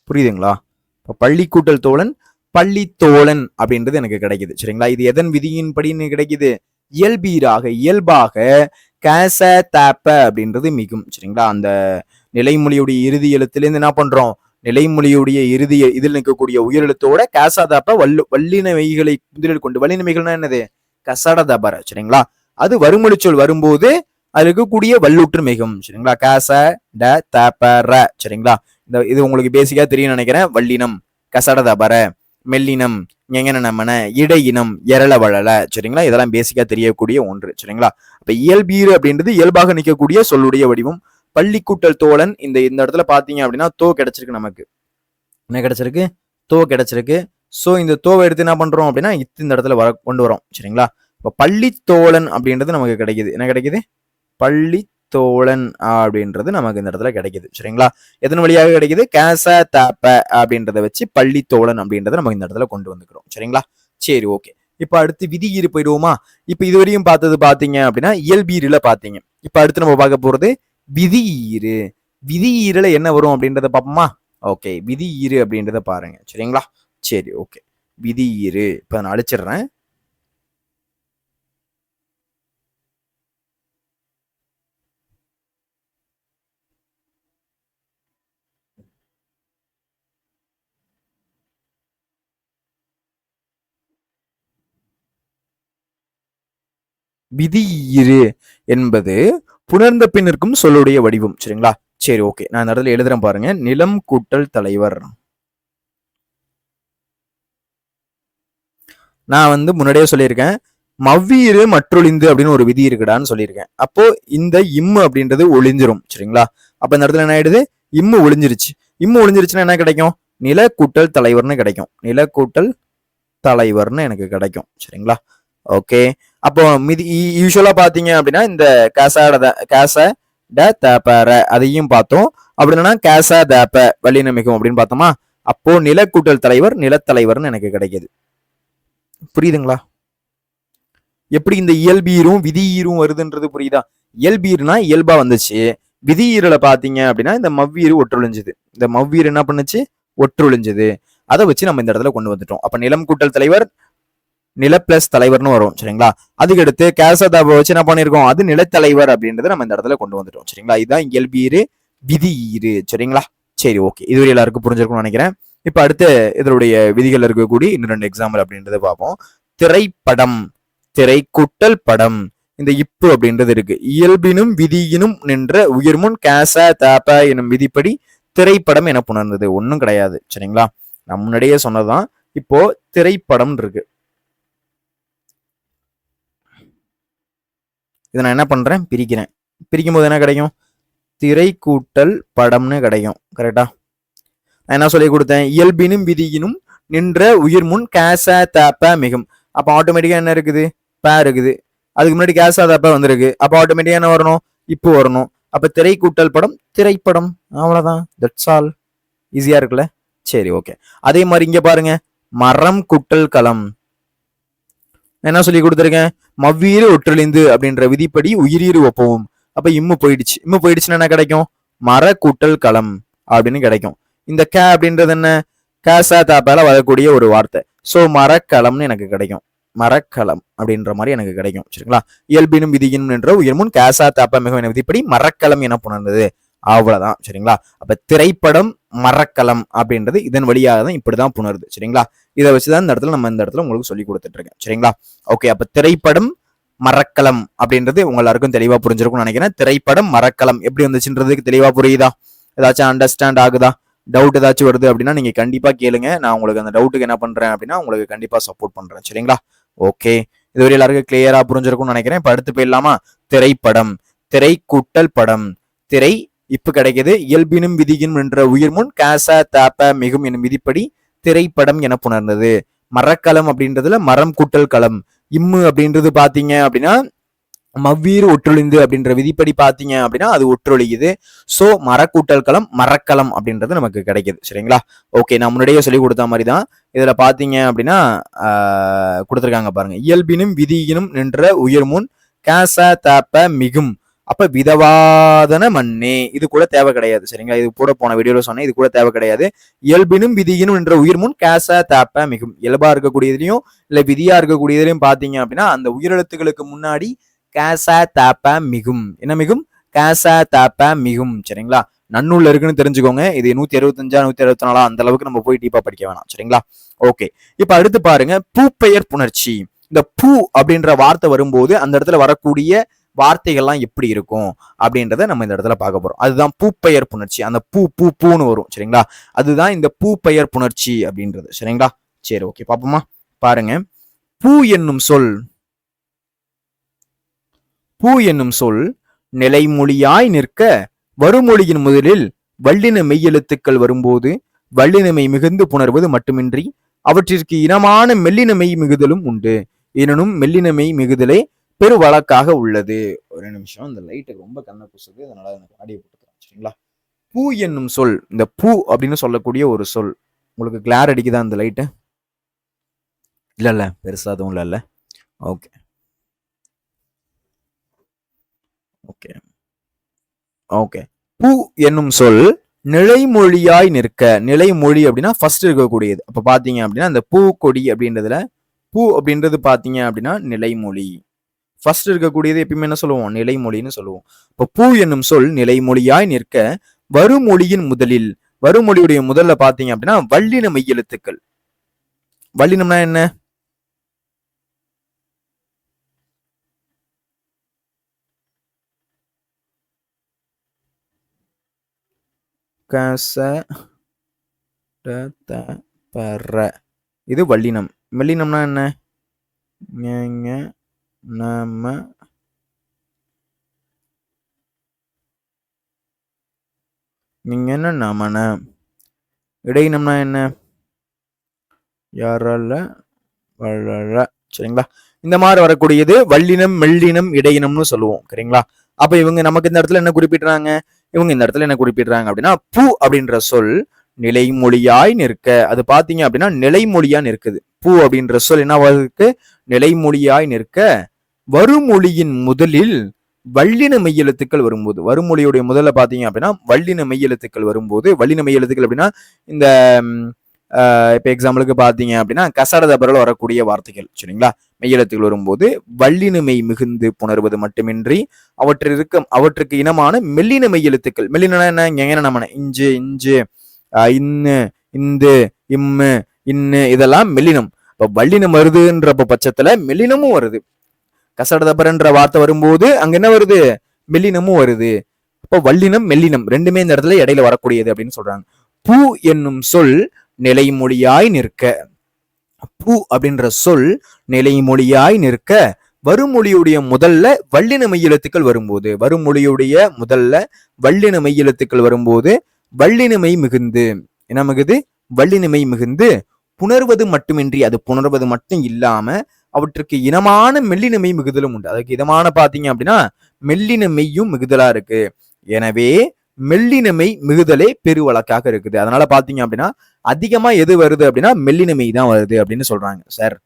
புரியுதுங்களா? இப்ப பள்ளி கூட்டல் தோழன், பள்ளி தோழன் அப்படின்றது எனக்கு கிடைக்குது. சரிங்களா? இது எதன் விதியின் படின்னு கிடைக்குது? இயல்பாக கச தப அப்படின்றது மிகும். சரிங்களா? அந்த நிலைமொழியுடைய இறுதி எழுத்துலேருந்து என்ன பண்றோம்? நிலைமொழியுடைய இறுதி இதில் நிற்கக்கூடிய உயிரெழுத்தோட கச தப வல்லின மெய்களை முதலில் கொண்டு. வல்லின மெய்கள்னா என்னது? கசட தபர. சரிங்களா? அது வருமொழி சொல் வரும்போது அது இருக்கக்கூடிய வல்லுற்று மிகும். சரிங்களா? கச ட தபர. சரிங்களா? இது உங்களுக்கு பேசிக்கா தெரியும் நினைக்கிறேன். வல்லினம் கசட தபர, மெல்லினம் நமன, இடையினம் எரள வளல. சரிங்களா? இதெல்லாம் பேசிக்கா தெரியக்கூடிய ஒன்று. சரிங்களா? அப்ப இயல்பீறு அப்படின்றது இயல்பாக நிற்கக்கூடிய சொல்லுடைய வடிவம். பள்ளி கூட்டல் தோழன் இந்த இடத்துல பாத்தீங்க அப்படின்னா தோ கிடைச்சிருக்கு. நமக்கு என்ன கிடைச்சிருக்கு? தோ கிடைச்சிருக்கு. சோ இந்த தோவை எடுத்து என்ன பண்றோம் அப்படின்னா இந்த இடத்துல கொண்டு வரோம். சரிங்களா? இப்ப பள்ளி தோழன் அப்படின்றது நமக்கு கிடைக்குது. என்ன கிடைக்குது? பள்ளி பள்ளித்தோழன் அப்படின்றது நமக்கு இந்த இடத்துல கிடைக்குது. சரிங்களா? எதன் வழியாக கிடைக்குது? கேச தாப்ப அப்படின்றத வச்சு பள்ளித்தோழன் அப்படின்றத நமக்கு இந்த இடத்துல கொண்டு வந்துக்கிறோம். சரிங்களா? சரி, ஓகே. இப்ப அடுத்து விதியீறு போயிடுவோமா? இப்ப இதுவரையும் பார்த்தது பாத்தீங்க அப்படின்னா இயல்பீருல பாத்தீங்க. இப்ப அடுத்து நம்ம பார்க்க போறது விதியீறு. விதியீருல என்ன வரும் அப்படின்றத பார்ப்போமா? ஓகே, விதியீறு அப்படின்றத பாருங்க. சரிங்களா? சரி, ஓகே. விதியீறு இப்ப நான் அழிச்சிடுறேன். விதியீறு என்பது புணர்ந்த பின் இருக்கும் சொல்லுடைய வடிவம். சரிங்களா? சரி, ஓகே. நான் இந்த இடத்துல எழுதுறேன் பாருங்க. நிலம் கூட்டல் தலைவர். நான் முன்னாடியே சொல்லியிருக்கேன், மவ்வீறு மற்றொழிந்து அப்படின்னு ஒரு விதி இருக்குடான்னு சொல்லியிருக்கேன். அப்போ இந்த இம்மு அப்படின்றது ஒளிஞ்சிரும். சரிங்களா? அப்ப இந்த இடத்துல என்ன ஆயிடுது? இம்மு ஒளிஞ்சிருச்சு. இம்மு ஒளிஞ்சிருச்சுன்னா என்ன கிடைக்கும்? நில கூட்டல் தலைவர்னு கிடைக்கும். நில கூட்டல் தலைவர்னு எனக்கு கிடைக்கும். சரிங்களா? ஓகே. அப்போ யூஸ்வலா பாத்தீங்க அப்படின்னா இந்த கேச தேப்ப அதையும் பார்த்தோம். அப்படி இல்லைன்னா கேச தேப்ப வல்லினமிகும் அப்படின்னு பார்த்தோமா? அப்போ நில கூட்டல் தலைவர் நிலத்தலைவர்னு எனக்கு கிடைக்குது. புரியுதுங்களா? எப்படி இந்த இயல்பீரும் விதியீரும் வருதுன்றது புரியுதா? இயல்பீர்னா இயல்பா வந்துச்சு. விதியீரல பாத்தீங்க அப்படின்னா இந்த மவ்வீரு ஒற்றொழிஞ்சுது. இந்த மவ்வீர் என்ன பண்ணுச்சு? ஒற்றொழிஞ்சுது. அதை வச்சு நம்ம இந்த இடத்துல கொண்டு வந்துட்டோம். அப்ப நிலம் கூட்டல் தலைவர் நில பிளஸ் தலைவர்னு வரும். சரிங்களா? அதுக்கடுத்து கேசதாபை வச்சு என்ன பண்ணிருக்கோம்? அது நிலத்தலைவர் அப்படின்றத நம்ம இந்த இடத்துல கொண்டு வந்துட்டோம். சரிங்களா? இதுதான் இயல்பீரு விதியீரு. சரிங்களா? சரி, ஓகே. இதுவரை எல்லாருக்கும் புரிஞ்சிருக்கும்னு நினைக்கிறேன். இப்ப அடுத்து இதனுடைய விதிகள் இருக்கக்கூடிய இன்னும் 2 எக்ஸாம்பிள் அப்படின்றத பார்ப்போம். திரைப்படம், திரை கூட்டல் படம். இந்த இப்பு அப்படின்றது இருக்கு. இயல்பினும் விதியினும் நின்ற உயிர்முன் கேச தாப்ப எனும் விதிப்படி திரைப்படம் என புணர்ந்தது. ஒன்றும் கிடையாது. சரிங்களா? நான் முன்னாடியே சொன்னதுதான். இப்போ திரைப்படம் இருக்கு. இதை நான் என்ன பண்றேன்? பிரிக்கிறேன். பிரிக்கும் போது என்ன கிடைக்கும்? திரை கூட்டல் படம்னு கிடைக்கும். கரெக்டா? நான் என்ன சொல்லி கொடுத்தேன்? இயல்பினும் விதியினும் நின்ற உயிர் முன் கேச தாப்ப மிகும். அப்ப ஆட்டோமேட்டிக்கா என்ன இருக்குது? ப இருக்குது. அதுக்கு முன்னாடி கேச தாப்ப வந்திருக்கு. அப்ப ஆட்டோமேட்டிக்கா என்ன வரணும்? இப்போ வரணும். அப்ப திரை கூட்டல் படம் திரைப்படம். அவ்வளவுதான். That's all. ஈஸியா இருக்குல்ல? சரி, ஓகே. அதே மாதிரி இங்க பாருங்க, மரம் கூட்டல் களம். என்ன சொல்லி கொடுத்துருக்கேன்? மவ்வீறு ஒற்றழிந்து அப்படின்ற விதிப்படி உயிரீறு ஒப்பவும். அப்ப இம்மு போயிடுச்சு. இம்மு போயிடுச்சுன்னா என்ன கிடைக்கும்? மர கூட்டல் களம் அப்படின்னு கிடைக்கும். இந்த க அப்படின்றது என்ன? கேச தாப்பால வரக்கூடிய ஒரு வார்த்தை. சோ மரக்களம்னு எனக்கு கிடைக்கும். மரக்களம் அப்படின்ற மாதிரி எனக்கு கிடைக்கும். சரிங்களா? இயல்பினும் விதியினும் என்ற உயர்முன் கேச தாப்பா மிகவும் விதிப்படி மரக்களம் என புணர்ந்தது. அவ்வளவுதான். சரிங்களா? அப்ப திரைப்படம் மரக்களம் அப்படின்றது இதன் வழியாக தான் இப்படிதான் புணருது. சரிங்களா? இதை வச்சுதான் இந்த இடத்துல நம்ம இந்த இடத்துல உங்களுக்கு சொல்லி கொடுத்துட்டு இருக்கேன். சரிங்களா? ஓகே. அப்ப திரைப்படம் மரக்களம் அப்படின்றது உங்க எல்லாருக்கும் தெளிவா புரிஞ்சிருக்கும்னு நினைக்கிறேன். திரைப்படம் மரக்களம் எப்படி வந்துச்சுன்றதுக்கு தெளிவா புரியுதா? ஏதாச்சும் அண்டர்ஸ்டாண்ட் ஆகுதா? டவுட் ஏதாச்சும் வருது அப்படின்னா நீங்க கண்டிப்பா கேளுங்க. நான் உங்களுக்கு அந்த டவுட்டுக்கு என்ன பண்றேன் அப்படின்னா உங்களுக்கு கண்டிப்பா சப்போர்ட் பண்றேன். சரிங்களா? ஓகே. இதுவரை எல்லாருக்கும் கிளியரா புரிஞ்சிருக்கும்னு நினைக்கிறேன். இப்ப அடுத்து போயிடலாமா? திரைப்படம், திரை கூட்டல் படம். திரை இப்ப கிடைக்குது. இயல்பினும் விதியினும் என்ற உயிர் முன் கேச தாப்ப மிகும் என்னும் விதிப்படி திரைப்படம் என புணர்ந்தது. மரக்களம் அப்படின்றதுல மரம் கூட்டல் களம். இம்மு அப்படின்றது பாத்தீங்க அப்படின்னா மவ்வீறு ஒற்றொழிந்து அப்படின்ற விதிப்படி பாத்தீங்க அப்படின்னா அது ஒற்றொழியுது. சோ மரக்கூட்டல் களம் மரக்களம் அப்படின்றது நமக்கு கிடைக்குது. சரிங்களா? ஓகே. நான் முன்னாடியே சொல்லி கொடுத்த மாதிரி தான் இதுல பாத்தீங்க அப்படின்னா கொடுத்துருக்காங்க பாருங்க. இயல்பினும் விதியினும் நின்ற உயர் முன் கேச தாப்ப மிகும். அப்ப விதவாதன மண்ணே இது கூட தேவை கிடையாது. சரிங்களா? இது கூட போன வீடியோல சொன்னேன். இது கூட தேவை கிடையாது. இயல்பினும் விதியினும் என்ற உயிர் முன் கேச தாப்ப மிகும். இயல்பா இருக்கக்கூடியதுலயும் இல்ல விதியா இருக்கக்கூடியதுலயும் பாத்தீங்க அப்படின்னா அந்த உயிரெழுத்துக்களுக்கு முன்னாடி கேச தாப்ப மிகும். என்ன மிகும்? கேச தாப்ப மிகும். சரிங்களா? நன்னூல்ல இருக்குன்னு தெரிஞ்சுக்கோங்க. இது 165 164 அந்த அளவுக்கு நம்ம போய் டீப்பா படிக்க வேணாம். சரிங்களா? ஓகே. இப்ப அடுத்து பாருங்க, பூப்பெயர் புணர்ச்சி. இந்த பூ அப்படின்ற வார்த்தை வரும்போது அந்த இடத்துல வரக்கூடிய வார்த்தைகள்லாம் எப்படி இருக்கும் அப்படின்றத நம்ம இந்த இடத்துல பார்க்க போறோம். அதுதான் பூப்பெயர் புணர்ச்சி. அந்த பூ பூ பூன்னு வரும். சரிங்களா? அதுதான் இந்த பூப்பெயர் புணர்ச்சி அப்படின்றது. சரிங்களா? சரி, ஓகே. பாப்போமா? பாருங்க, பூ என்னும் சொல் பூ என்னும் சொல் நிலைமொழியாய் நிற்க வருமொழியின் முதலில் வல்லின மெய்யெழுத்துக்கள் வரும்போது வல்லினமை மிகுந்து புணர்வது மட்டுமின்றி அவற்றிற்கு இனமான மெல்லினமை மிகுதலும் உண்டு. எனினும் மெல்லினமை மிகுதலே பெரு வழக்காக உள்ளது. ஒரு நிமிஷம், இந்த லைட்டு ரொம்ப கண்ணை பூசுது, அதனால எனக்கு ஆடியோ போட்டுக்கிறேன். சரிங்களா? பூ என்னும் சொல், இந்த பூ அப்படின்னு சொல்லக்கூடிய ஒரு சொல். உங்களுக்கு கிளார் அடிக்குதா அந்த லைட்டு? இல்ல பெருசா அதுவும் இல்ல. Okay okay okay. பூ என்னும் சொல் நிலைமொழியாய் நிற்க. நிலைமொழி அப்படின்னா ஃபர்ஸ்ட் இருக்கக்கூடியது. அப்ப பாத்தீங்க அப்படின்னா இந்த பூ கொடி அப்படின்றதுல பூ அப்படின்றது பாத்தீங்க அப்படின்னா நிலைமொழி. ஃபர்ஸ்ட் இருக்கக்கூடியது எப்பயுமே என்ன சொல்லுவோம்? நிலைமொழின்னு சொல்லுவோம். இப்போ பூ என்னும் சொல் நிலைமொழியாய் நிற்க வருமொழியின் முதலில், வருமொழியுடைய முதல்ல பாத்தீங்க அப்படின்னா வல்லின மெய்யெழுத்துக்கள். வல்லினம்னா என்ன? கச பர, இது வல்லினம். மெல்லினம்னா என்ன? நம நீங்க என்ன நமன. இடையினம்னா என்ன? யாரல்ல வளர. சரிங்களா? இந்த மாதிரி வரக்கூடியது வல்லினம் மெல்லினம் இடையினம்னு சொல்லுவோம். சரிங்களா? அப்ப இவங்க நமக்கு இந்த இடத்துல என்ன குறிப்பிடுறாங்க? இவங்க இந்த இடத்துல என்ன குறிப்பிடுறாங்க அப்படின்னா பூ அப்படின்ற சொல் நிலைமொழியாய் நிற்க. அது பாத்தீங்க அப்படின்னா நிலைமொழியா நிற்குது. பூ அப்படின்ற சொல் என்னவாக்கு? நிலைமொழியாய் நிற்க வருமொழியின் முதலில் வல்லின மெய்யெழுத்துக்கள் வரும்போது, வருமொழியுடைய முதல்ல பாத்தீங்க அப்படின்னா வல்லின மெய்யெழுத்துக்கள் வரும்போது, வல்லின மெய்யெழுத்துக்கள் அப்படின்னா இந்த இப்ப எக்ஸாம்பிளுக்கு பாத்தீங்க அப்படின்னா கசட தபரல் வரக்கூடிய வார்த்தைகள். சரிங்களா? மெய்யெழுத்துக்கள் வரும்போது வல்லினமை மிகுந்து புணர்வது மட்டுமின்றி அவற்றுக்கு இனமான மெல்லின மெய்யெழுத்துக்கள். மெல்லினா என்ன? எங்க நம்ம இஞ்சு இஞ்சு இன்னு இந்து இம்மு இன்னு இதெல்லாம் மெல்லினம். இப்ப வல்லினம் வருதுன்றப்ப பட்சத்துல மெல்லினமும் வருது. கசட தபரன்ற வார்த்தை வரும்போது அங்க என்ன வருது? மெல்லினமும் வருது. அப்போ வல்லினம் மெல்லினம் ரெண்டுமே இந்த இடத்துல இடையில வரக்கூடியது அப்படின்னு சொல்றாங்க. பூ என்னும் சொல் நிலைமொழியாய் நிற்க. பூ அப்படின்ற சொல் நிலைமொழியாய் நிற்க வருமொழியுடைய முதல்ல வல்லின மெய்யெழுத்துக்கள் வரும்போது, வருமொழியுடைய முதல்ல வல்லின மெய்யெழுத்துக்கள் வரும்போது வல்லினமை மிகுந்து, என்ன மிகுது? வல்லினமை மிகுந்து புணர்வது மட்டுமின்றி, அது புணர்வது மட்டும் இல்லாம அவற்றுக்கு இனமான மெல்லினமை மிகுதலும் உண்டு. அதுக்கு இதமான பாத்தீங்க அப்படின்னா மெல்லின மெய்யும் மிகுதலா இருக்கு. எனவே மெல்லினமை மிகுதலே பெரு வழக்காக இருக்குது. அதனால பாத்தீங்க அப்படின்னா அதிகமா எது வருது அப்படின்னா மெல்லினமை தான் வருது அப்படின்னு சொல்றாங்க. சார்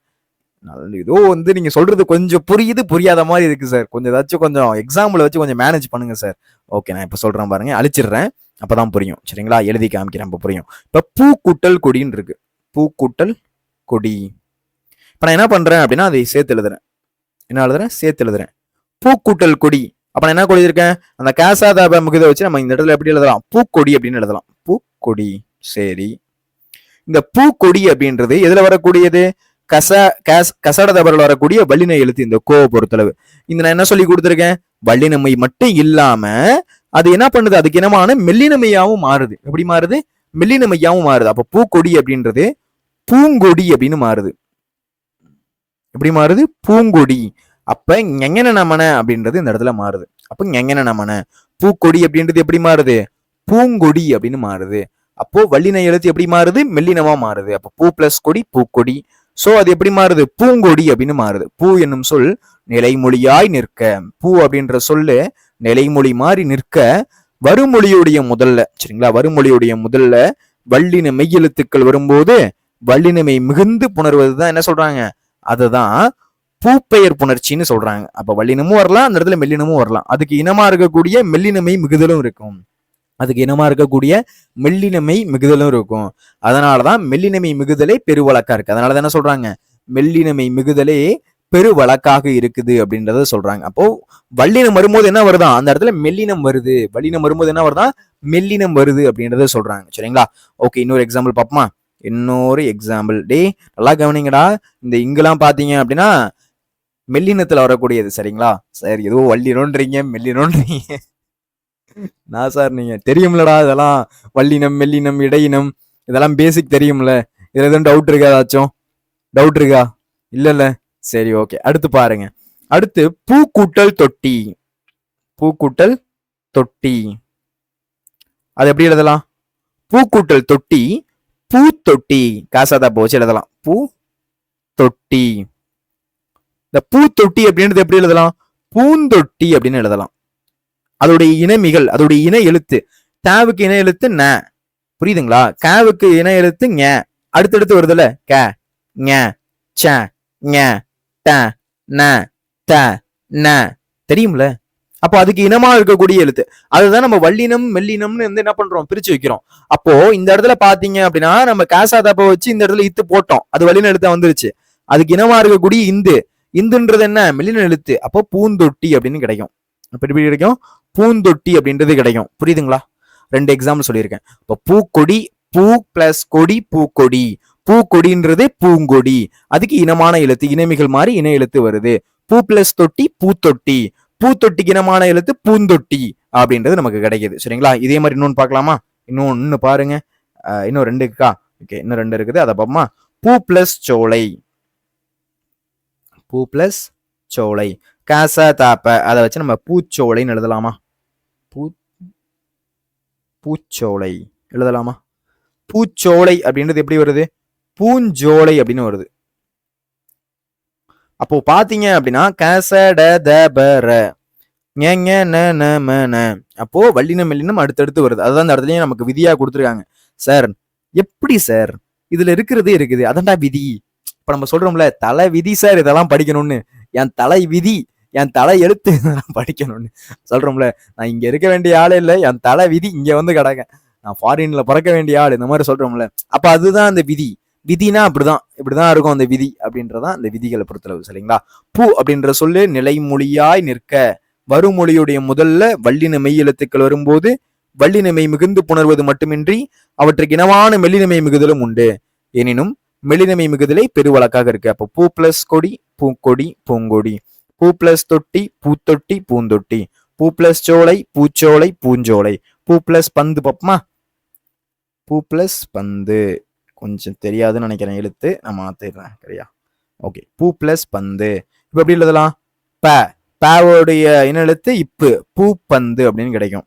ஏதோ வந்து நீங்க சொல்றது கொஞ்சம் புரியுது, புரியாத மாதிரி இருக்கு சார். கொஞ்சம் ஏதாச்சும் கொஞ்சம் எக்ஸாம்பிள் வச்சு கொஞ்சம் மேனேஜ் பண்ணுங்க சார். ஓகே, நான் இப்ப சொல்றேன் பாருங்க, அழிச்சிடுறேன், அப்பதான் புரியும். சரிங்களா? எழுதி காமிக்கிறேன், இப்ப புரியும். இப்ப பூ கூட்டல் கொடின்னு இருக்கு. பூ கூட்டல் கொடி. இப்ப நான் என்ன பண்றேன் அப்படின்னா அதை சேர்த்து எழுதுறேன். என்ன எழுதுறேன்? சேர்த்து எழுதுறேன். பூ கூட்டல் கொடி. அப்ப நான் என்ன எழுதியிருக்கேன்? அந்த கேசாத முகதை வச்சு நம்ம இந்த இடத்துல எப்படி எழுதலாம்? பூக்கொடி அப்படின்னு எழுதலாம். பூக்கொடி. சரி, இந்த பூக்கொடி அப்படின்றது எதுல வரக்கூடியது? கசட தபரில் வரக்கூடிய வல்லின எழுத்து இந்த கோவை பொறுத்தளவு. இந்த நான் என்ன சொல்லி கொடுத்துருக்கேன்? வல்லினமை மட்டும் இல்லாம அது என்ன பண்ணுது? அதுக்கு இனமான மெல்லினமையாவும் மாறுது. எப்படி மாறுது? மெல்லினமையாவும் மாறுது. அப்ப பூக்கொடி அப்படின்றது பூங்கொடி அப்படின்னு மாறுது. எப்படி மாறுது? பூங்கொடி. அப்ப எங்கன நமன அப்படின்றது இந்த இடத்துல மாறுது. அப்ப எங்கன நமன பூக்கொடி அப்படின்றது எப்படி மாறுது? பூங்கொடி அப்படின்னு மாறுது. அப்போ வல்லின எழுத்து எப்படி மாறுது? மெல்லினமா மாறுது. அப்ப பூ பிளஸ் கொடி பூக்கொடி. சோ அது எப்படி மாறுது? பூங்கொடி அப்படின்னு மாறுது. பூ என்னும் சொல் நிலைமொழியாய் நிற்க. பூ அப்படின்ற சொல்லு நிலைமொழி மாறி நிற்க வருமொழியுடைய முதல்ல, சரிங்களா? வருமொழியுடைய முதல்ல வல்லின மெய்யெழுத்துக்கள் வரும்போது வல்லினமை மிகுந்து புணர்வதுதான் என்ன சொல்றாங்க? அதுதான் பூப்பெயர் புணர்ச்சின்னு சொல்றாங்க. அப்ப வல்லினமும் வரலாம், அந்த இடத்துல மெல்லினமும் வரலாம். அதுக்கு இனமா இருக்கக்கூடிய மெல்லினமை மிகுதலும் இருக்கும். அதுக்கு இனமா இருக்கக்கூடிய மெல்லினமை மிகுதலும் இருக்கும். அதனாலதான் மெல்லினமை மிகுதலே பெரு வழக்கா இருக்கு. அதனாலதான் என்ன சொல்றாங்க? மெல்லினமை மிகுதலே பெரு வழக்காக இருக்குது அப்படின்றத சொல்றாங்க. அப்போ வல்லினம் வரும்போது என்ன வருதா? அந்த இடத்துல மெல்லினம் வருது. வல்லினம் வரும்போது என்ன வருதா? மெல்லினம் வருது அப்படின்றத சொல்றாங்க. சரிங்களா? ஓகே, இன்னொரு எக்ஸாம்பிள் பார்ப்போமா? இன்னொரு எக்ஸாம்பிள். டே நல்லா கவனிங்கடா. இந்த இங்கெல்லாம் பாத்தீங்க அப்படின்னா மெல்லினத்துல வரக்கூடியது. சரிங்களா? சார் ஏதோ வல்லினோன்றீங்க மெல்லினோன்றீங்க. நான் சார் நீங்க தெரியும்லடா இதெல்லாம். வல்லினம் மெல்லினம் இடையினம் இதெல்லாம் பேசிக் தெரியும்ல. இதுல எதுவும் டவுட் இருக்கா? ஏதாச்சும் டவுட் இருக்கா? இல்ல. சரி, ஓகே. அடுத்து பாருங்க. அடுத்து பூக்கூட்டல் தொட்டி. பூக்கூட்டல் தொட்டி அது எப்படி எழுதலாம்? பூக்கூட்டல் தொட்டி பூத்தொட்டி. காசாதா போச்சு எழுதலாம். பூ தொட்டி. இந்த இந்த பூத்தொட்டி அப்படின்றது எப்படி எழுதலாம்? பூந்தொட்டி அப்படின்னு எழுதலாம். அதோடைய இனமிகள், அதோடைய இன எழுத்து. தாவுக்கு இன எழுத்து ந, புரியுதுங்களா? காவுக்கு இன எழுத்து ஞ. அடுத்தடுத்து வருதுல க, ஞ, ச, ஞ, ட, ந, த, ந, தெரியும்ல? அப்போ அதுக்கு இனமா இருக்கக்கூடிய எழுத்து. அதுதான் நம்ம வல்லினம் மெல்லினம்னு வந்து என்ன பண்றோம்? பிரிச்சு வைக்கிறோம். அப்போ இந்த இடத்துல பாத்தீங்க அப்படின்னா நம்ம காசா தப்ப வச்சு இந்த இடத்துல இத்து போட்டோம், அது வல்லின எழுத்தா வந்துருச்சு. அதுக்கு இனமா இருக்கக்கூடிய இந்துன்றது என்ன? மெல்லின எழுத்து. அப்போ பூந்தொட்டி அப்படின்னு கிடைக்கும். எப்படி கிடைக்கும்? பூந்தொட்டி அப்படின்றது கிடைக்கும். புரியுதுங்களா? 2 எக்ஸாம்பிள் சொல்லியிருக்கேன். இப்போ பூக்கொடி, பூ பிளஸ் கொடி, பூக்கொடி. பூக்கொடின்றது பூங்கொடி. அதுக்கு இனமான எழுத்து, இனமிகள் மாதிரி இன எழுத்து வருது. பூ பிளஸ் தொட்டி, பூத்தொட்டி. பூத்தொட்டிக்கு இனமான எழுத்து பூந்தொட்டி அப்படின்றது நமக்கு கிடைக்குது. சரிங்களா? இதே மாதிரி இன்னொன்னு பார்க்கலாமா? இன்னொன்னு பாருங்க. இன்னும் 2 இருக்கா? ஓகே, இன்னும் 2 இருக்குது. அதை பார்ப்போமா? பூ பிளஸ் சோலை. பூ பிளஸ் சோலை. காசா தாப்ப, அதை வச்சு நம்ம பூச்சோலைன்னு எழுதலாமா? பூச்சோலை எழுதலாமா? பூச்சோலை அப்படின்றது எப்படி வருது? பூஞ்சோலை அப்படின்னு வருது. அப்போ பாத்தீங்க அப்படின்னா அப்போ வல்லினம் மெல்லினம் அடுத்தடுத்து வருது. அதுதான் அந்த இடத்துலயும் நமக்கு விதியா கொடுத்துருக்காங்க. சார் எப்படி சார் இதுல இருக்குது, அதான்டா விதி. இப்ப நம்ம சொல்றோம்ல தலை விதி சார் இதெல்லாம் படிக்கணும்னு, என் தலை விதி, என் தலை எழுத்து படிக்கணும்னு சொல்றோம்ல. நான் இங்க இருக்க வேண்டிய ஆளே இல்லை, என் தலை விதி இங்க வந்து கிடக்க, நான் ஃபாரின்ல பிறக்க வேண்டிய ஆள், இந்த மாதிரி சொல்றோம்ல. அப்ப அதுதான் அந்த விதி. விதினா இப்படிதான் இருக்கும் அந்த விதி அப்படின்றதான் அந்த விதிகளை பொறுத்தளவு. சரிங்களா? பூ அப்படின்ற சொல்லு நிலைமொழியாய் நிற்க, வருமொழியுடைய முதல்ல வல்லின மெய் எழுத்துக்கள் வரும்போது வல்லினமை மிகுந்து புணர்வது மட்டுமின்றி அவற்றுக்கு இனமான மெல்லினமை மிகுதலும் உண்டு. எனினும் மெல்லினமை மிகுதலை பெருவழக்காக இருக்கு. அப்போ பூ பிளஸ் கொடி, பூங்கொடி, பூங்கொடி. பூ பிளஸ் தொட்டி, பூத்தொட்டி, பூந்தொட்டி. பூ பிளஸ் சோலை, பூச்சோலை, பூஞ்சோலை. பூ பிளஸ் பந்து பப்மா. பூ பிளஸ் பந்து கொஞ்சம் தெரியாதுன்னு நினைக்கிறேன், எழுத்து நான் மாத்திடுறேன். சரியா? ஓகே. பூ பிளஸ் பந்து. இப்ப எப்படி எழுதலாம்? பாவோடைய இன எழுத்து இப்பு, பூ பந்து அப்படின்னு கிடைக்கும்.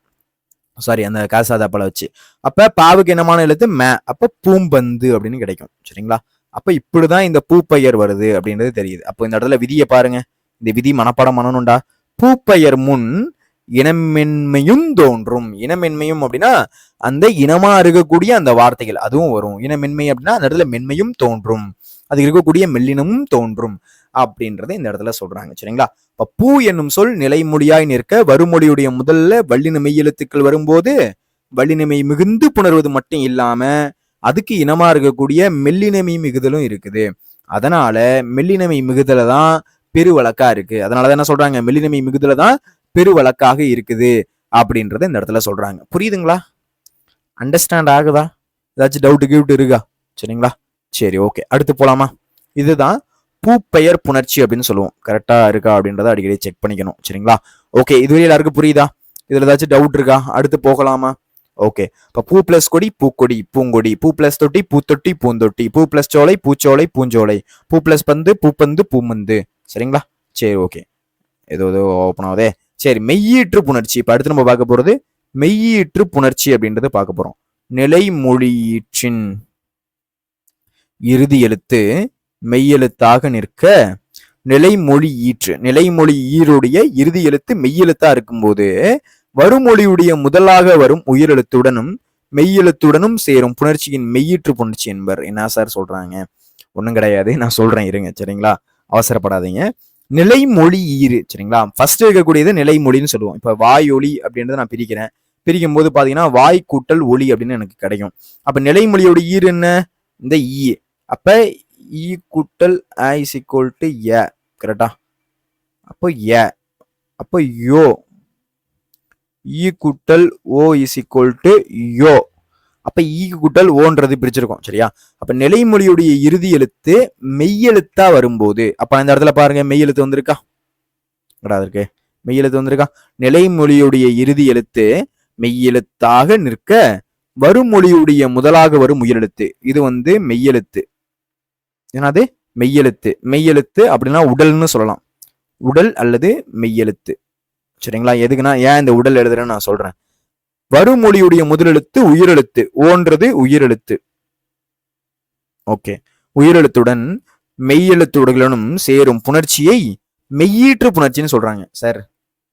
சாரி, அந்த காசாதாப்பால வச்சு. அப்ப பாவுக்கு இனமான எழுத்து மே, அப்ப பூம்பந்து அப்படின்னு கிடைக்கும். சரிங்களா? அப்ப இப்படிதான் இந்த பூப்பெயர் வருது அப்படின்றது தெரியுது. அப்போ இந்த இடத்துல விதியை பாருங்க. இந்த விதி மனப்பாடம் பண்ணணும்டா. பூப்பெயர் முன் இனமென்மையும் தோன்றும். இனமென்மையும் அப்படின்னா அந்த இனமா இருக்கக்கூடிய அந்த வார்த்தைகள் அதுவும் வரும். இனமென்மை அப்படின்னா அந்த இடத்துல மென்மையும் தோன்றும், அது இருக்கக்கூடிய மெல்லினமும் தோன்றும் அப்படின்றத இந்த இடத்துல சொல்றாங்க. சரிங்களா? இப்ப பூ என்னும் சொல் நிலைமொழியாய் நிற்க, வருமொழியுடைய முதல்ல வல்லின மெய் எழுத்துக்கள் வரும்போது வல்லினமை மிகுந்து புணர்வது மட்டும் இல்லாம அதுக்கு இனமா இருக்கக்கூடிய மெல்லினமை மிகுதலும் இருக்குது. அதனால மெல்லினமை மிகுதல தான் பெருவழக்கா இருக்கு. அதனாலதான் என்ன சொல்றாங்க? மெல்லினமை மிகுதல தான் பெருவழக்காக இருக்குது அப்படின்றத இந்த இடத்துல சொல்றாங்க. புரியுதுங்களா? அண்டர்ஸ்டாண்ட் ஆகுதா? ஏதாச்சும் டவுட் கிவுட் இருக்கா? சரிங்களா? சரி, ஓகே, அடுத்து போலாமா? இதுதான் பூப்பெயர் புணர்ச்சி அப்படின்னு சொல்லுவோம். கரெக்டா இருக்கா அப்படின்றத அடிக்கடி செக் பண்ணிக்கணும். சரிங்களா? ஓகே, இதுவரை எல்லாருக்கும் புரியுதா? இதுல ஏதாச்சும் டவுட் இருக்கா? அடுத்து போகலாமா? ஓகே. இப்ப பூ பிளஸ் கொடி, பூக்கொடி, பூங்கொடி. பூ பிளஸ் தொட்டி, பூத்தொட்டி, பூந்தொட்டி. பூ பிளஸ் சோலை, பூச்சோலை, பூஞ்சோலை. பூ பிளஸ் பந்து, பூப்பந்து, பூமந்து. சரிங்களா? சரி, ஓகே. ஏதோ ஓப்பன் ஆகுதே. சரி, மெய்யீற்று புணர்ச்சி. இப்ப அடுத்து நம்ம பார்க்க போறது மெய்யீற்று புணர்ச்சி அப்படின்றத பார்க்க போறோம். நிலைமொழியீற்றின் இறுதி எழுத்து மெய்யெழுத்தாக நிற்க நிலைமொழி ஈற்று. நிலைமொழி ஈருடைய இறுதி எழுத்து மெய்யெழுத்தா இருக்கும்போது வருமொழியுடைய முதலாக வரும் உயிரெழுத்துடனும் மெய்யெழுத்துடனும் சேரும் புணர்ச்சியின் மெய்யீற்று புணர்ச்சி என்பர். என்ன சார் சொல்றாங்க? ஒன்றும் கிடையாது, நான் சொல்றேன், இருங்க. சரிங்களா? அவசரப்படாதீங்க. நிலைமொழி ஈறு. சரிங்களா? ஃபர்ஸ்ட் இருக்கக்கூடியது நிலைமொழின்னு சொல்லுவோம். இப்ப வாய் ஒளி அப்படின்றத நான் பிரிக்கிறேன். பிரிக்கும் போது பாத்தீங்கன்னா வாய் கூட்டல் ஒளி அப்படின்னு எனக்கு கிடைக்கும். அப்ப நிலைமொழியோட ஈறு என்ன? இந்த ஈ. அப்ப ஈ கூட்டல் ஐ இஸ் ஈக்குவல் டு ஏ. கரெக்டா? அப்போ ஏ. அப்போ யோ. ஈ கூட்டல் ஓ இஸ் ஈக்குவல் டு யோ. அப்ப ஈ கூட்டல் ஓன்றது பிரிச்சிருக்கோம். சரியா? அப்ப நிலைமொழியுடைய இறுதி எழுத்து மெய்யெழுத்தா வரும்போது, அப்ப இந்த இடத்துல பாருங்க மெய்யெழுத்து வந்திருக்கா? இருக்கு மெய்யெழுத்து வந்திருக்கா? நிலைமொழியுடைய இறுதி எழுத்து மெய்யெழுத்தாக நிற்க வருமொழியுடைய முதலாக வரும் உயிரெழுத்து, இது வந்து மெய்யெழுத்து. என்னது? மெய்யெழுத்து. மெய்யெழுத்து அப்படின்னா உடல்னு சொல்லலாம். உடல் அல்லது மெய்யெழுத்து. சரிங்களா? எதுக்குன்னா ஏன் இந்த உடல் எழுதுறேன்னு நான் சொல்றேன். வருமொழியுடைய முதலெழுத்து உயிரெழுத்து. ஓன்றது உயிரெழுத்து. ஓகே. உயிரெழுத்துடன் மெய்யெழுத்துடனும் சேரும் புணர்ச்சியை மெய்யீற்று புணர்ச்சின்னு சொல்றாங்க. சார்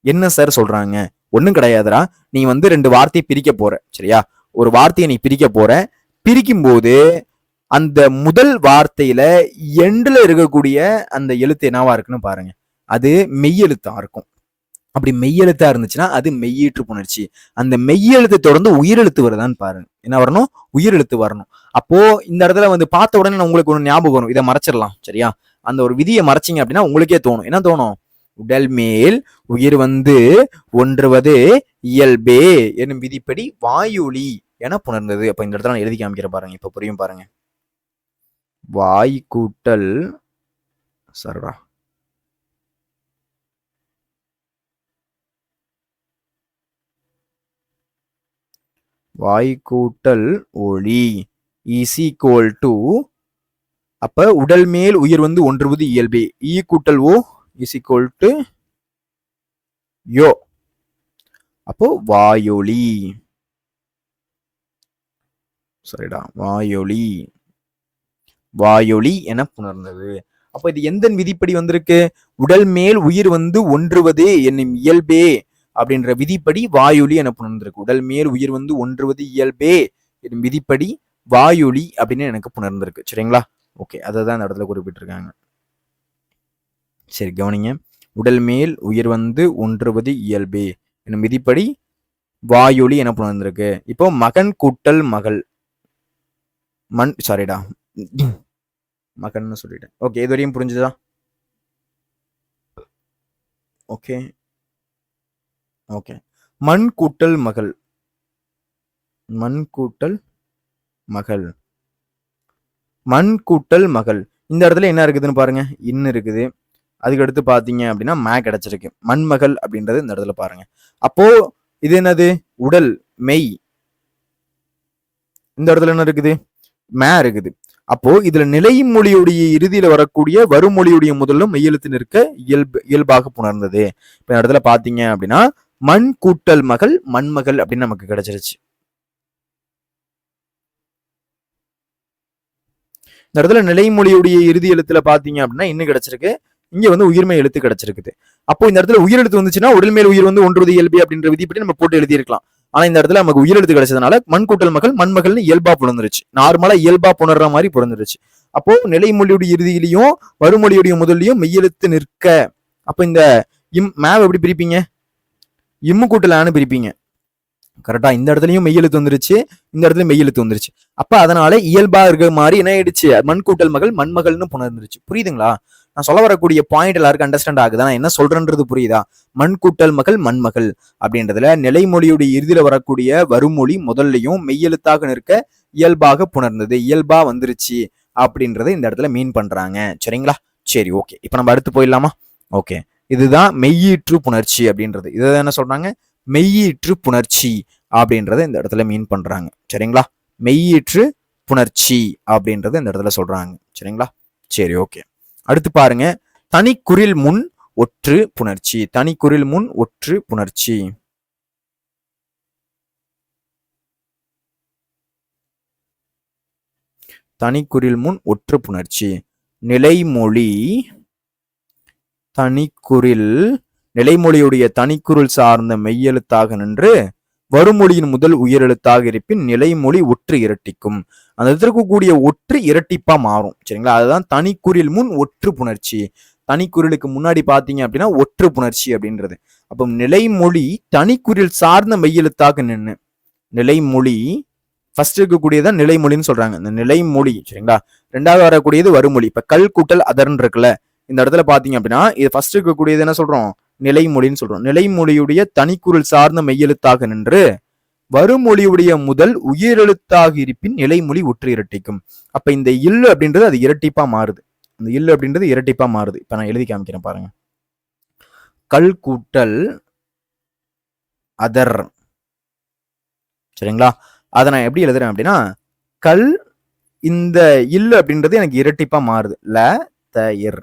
என்ன சார் சொல்றாங்க? ஒன்றும் கிடையாதுடா. நீ வந்து 2 வார்த்தையை பிரிக்க போற, சரியா? ஒரு வார்த்தையை நீ பிரிக்க போற. பிரிக்கும் போது அந்த முதல் வார்த்தையில எண்டுல இருக்கக்கூடிய அந்த எழுத்து என்னவா இருக்குன்னு பாருங்க. அது மெய்யெழுத்தா இருக்கும். அப்படி மெய்யெழுத்தா இருந்துச்சுன்னா அது மெய்யீற்று புணர்ச்சி. அந்த மெய்யெழுத்தை தொடர்ந்து உயிரெழுத்து வருதான்னு பாருங்க. என்ன வரணும்? உயிரெழுத்து வரணும். அப்போ இந்த இடத்துல வந்து பார்த்த உடனே உங்களுக்கு ஒன்று ஞாபகம் வரும். இதை மறைச்சிடலாம், சரியா? அந்த ஒரு விதியை மறைச்சிங்க அப்படின்னா உங்களுக்கே தோணும். என்ன தோணும்? உடல் மேல் உயிர் வந்து ஒன்றுவது இயல்பே என்னும் விதிப்படி வாயொலி என புணர்ந்தது. அப்ப இந்த இடத்துல நான் எழுதி காமிக்கிற பாருங்க. இப்ப புரியும் பாருங்க. வாய் கூட்டல் சரடா வாய் கூட்டல் ஒளி இஸ் ஈக்குவல் டு, அப்ப உடல் மேல் உயிர் வந்து ஒன்றுவது இயல்பே, ஈ கூட்டல் ஓ இஸ் ஈக்குவல் டு யோ. அப்போ வாயொலி, சரிடா, வாயொலி வாயொலி என புணர்ந்தது. அப்ப இது எந்த விதிப்படி வந்திருக்கு? உடல் மேல் உயிர் வந்து ஒன்றுவது என்னும் இயல்பே அப்படின்ற விதிப்படி வாயொலி என புணர்ந்திருக்கு. உடல் மேல் உயிர் வந்து ஒன்றுவது இயல்பே என்னும் விதிப்படி வாயொலி அப்படின்னு எனக்கு புணர்ந்திருக்கு. சரிங்களா? ஓகே, அதை தான் இந்த இடத்துல குறிப்பிட்டிருக்காங்க. சரி, கவனிங்க. உடல் மேல் உயிர் வந்து ஒன்றுவது இயல்பே என்னும் விதிப்படி வாயொலி என புணர்ந்திருக்கு. இப்போ மகன் கூட்டல் மகள், சாரிடா, மகன் சொல்லிட்டேன். ஓகே, இது வரையும் புரிஞ்சுதா? Okay okay. மண் கூட்டல் மகள், மண் கூட்டல் மகள், மண் கூட்டல் மகள். இந்த இடத்துல என்ன இருக்குதுன்னு பாருங்க. இன்னு இருக்குது. அதுக்கு அடுத்து பாத்தீங்க அப்படின்னா மே கிடைச்சிருக்கு. மண்மகள் அப்படின்றது இந்த இடத்துல பாருங்க. அப்போ இது என்னது? உடல் மெய். இந்த இடத்துல என்ன இருக்குது? மே இருக்குது. அப்போ இதுல நிலைமொழியுடைய இறுதியில வரக்கூடிய வருமொழியுடைய முதலும் மெய்யெழுத்து நிற்க இயல்பாக புணர்ந்தது. இப்ப இந்த இடத்துல பாத்தீங்க அப்படின்னா மண் கூட்டல் மகள் மண்மகள் அப்படின்னு நமக்கு கிடைச்சிருச்சு. இந்த இடத்துல நிலைமொழியுடைய இறுதி எழுத்துல பாத்தீங்க அப்படின்னா இன்னும் கிடைச்சிருக்கு. இங்க வந்து உயிர்மை எழுத்து கிடைச்சிருக்குது. அப்போ இந்த இடத்துல உயிரெழுத்து வந்துச்சுன்னா உடல் மேல் உயிர் வந்து ஒன்றுவது இயல்பு அப்படின்ற விதிப்படி நம்ம போட்டு எழுதியிருக்கலாம். ஆனா இந்த இடத்துல நமக்கு உயிரெழுத்து கிடைச்சதுனால மண் கூட்டல் மகள் மண்மகள்னு இயல்பா புணர்ந்துருச்சு. நார்மலா இயல்பா புணர்ற மாதிரி புணர்ந்துருச்சு. அப்போ நிலைமொழியுடைய இறுதியிலையும் வருமொழியுடைய முதல்லையும் மெய்யெழுத்து நிற்க. அப்போ இந்த மேவ் எப்படி பிரிப்பீங்க? இம்மு கூட்டலான்னு பிரிப்பீங்க. கரெக்டா? இந்த இடத்துலயும் மெய்யெழுத்து வந்துருச்சு, இந்த இடத்துல மெய்யெழுத்து வந்துருச்சு. அப்ப அதனால இயல்பா இருக்கிற மாதிரி என்ன ஆயிடுச்சு? மண் கூட்டல் மகள் மண்மகள்னு புணர்ந்துருச்சு. புரியுதுங்களா? நான் சொல்ல வரக்கூடிய பாயிண்ட் எல்லாருக்கும் அண்டர்ஸ்டாண்ட் ஆகுதா? நான் என்ன சொல்றேன்றது புரியுதா? மண் கூட்டல் மகள் மண்மகள் அப்படின்றதுல நிலைமொழியுடைய இறுதியில வரக்கூடிய வருமொழி முதல்லையும் மெய்யெழுத்தாக நிற்க இயல்பாக புணர்ந்தது, இயல்பா வந்துருச்சு அப்படின்றத இந்த இடத்துல மீன் பண்றாங்க. சரிங்களா? சரி, ஓகே. இப்ப நம்ம அடுத்து போயிடலாமா? ஓகே, இதுதான் மெய்யீற்று புணர்ச்சி அப்படின்றது. இதை என்ன சொல்றாங்க? மெய்யீற்று புணர்ச்சி அப்படின்றத இந்த இடத்துல மீன் பண்றாங்க. சரிங்களா? மெய்யீற்று புணர்ச்சி அப்படின்றத இந்த இடத்துல சொல்றாங்க. சரிங்களா? சரி, ஓகே. அடுத்து பாருங்க, தனிக்குறில் முன் ஒற்று புணர்ச்சி. தனிக்குறில் முன் ஒற்று புணர்ச்சி. தனிக்குறில் முன் ஒற்று புணர்ச்சி. நிலைமொழி தனிக்குறில், நிலைமொழியுடைய தனிக்குறில் சார்ந்த மெய்யெழுத்தாக நின்று வருமொழியின் முதல் உயிரெழுத்தாக இருப்பின் நிலைமொழி ஒற்று இரட்டிக்கும். அந்த இருக்கக்கூடிய ஒற்று இரட்டிப்பா மாறும். சரிங்களா? அதுதான் தனிக்குறில் முன் ஒற்று புணர்ச்சி. தனிக்குறிலுக்கு முன்னாடி பாத்தீங்க அப்படின்னா ஒற்று புணர்ச்சி அப்படின்றது. அப்போ நிலைமொழி தனிக்குறில் சார்ந்த மெய்யெழுத்தாக நின்று, நிலைமொழி ஃபர்ஸ்ட் இருக்கக்கூடியதான் நிலைமொழின்னு சொல்றாங்க. இந்த நிலைமொழி, சரிங்களா? ரெண்டாவது வரக்கூடியது வருமொழி. இப்ப கல் கூட்டல் அதர்ன்னு இருக்குல்ல, இந்த இடத்துல பாத்தீங்க அப்படின்னா இது ஃபர்ஸ்ட் இருக்கக்கூடியது என்ன சொல்றோம்? நிலைமொழின்னு சொல்றோம். நிலைமொழியுடைய தனிக்குறில் சார்ந்த மெய்யெழுத்தாக நின்று வருமொழியுடைய முதல் உயிரெழுத்தாக இருப்பின் நிலைமொழி ஒற்று இரட்டிக்கும். அப்ப இந்த இல்லு அப்படின்றது அது இரட்டிப்பா மாறுது. இந்த இல்லு அப்படின்றது இரட்டிப்பா மாறுது. இப்ப நான் எழுதி காமிக்கிறேன் பாருங்க. கல் கூட்டல் அதர், சரிங்களா? அதை நான் எப்படி எழுதுறேன் அப்படின்னா கல், இந்த இல்லு அப்படின்றது எனக்கு இரட்டிப்பா மாறுது. ல த இர்,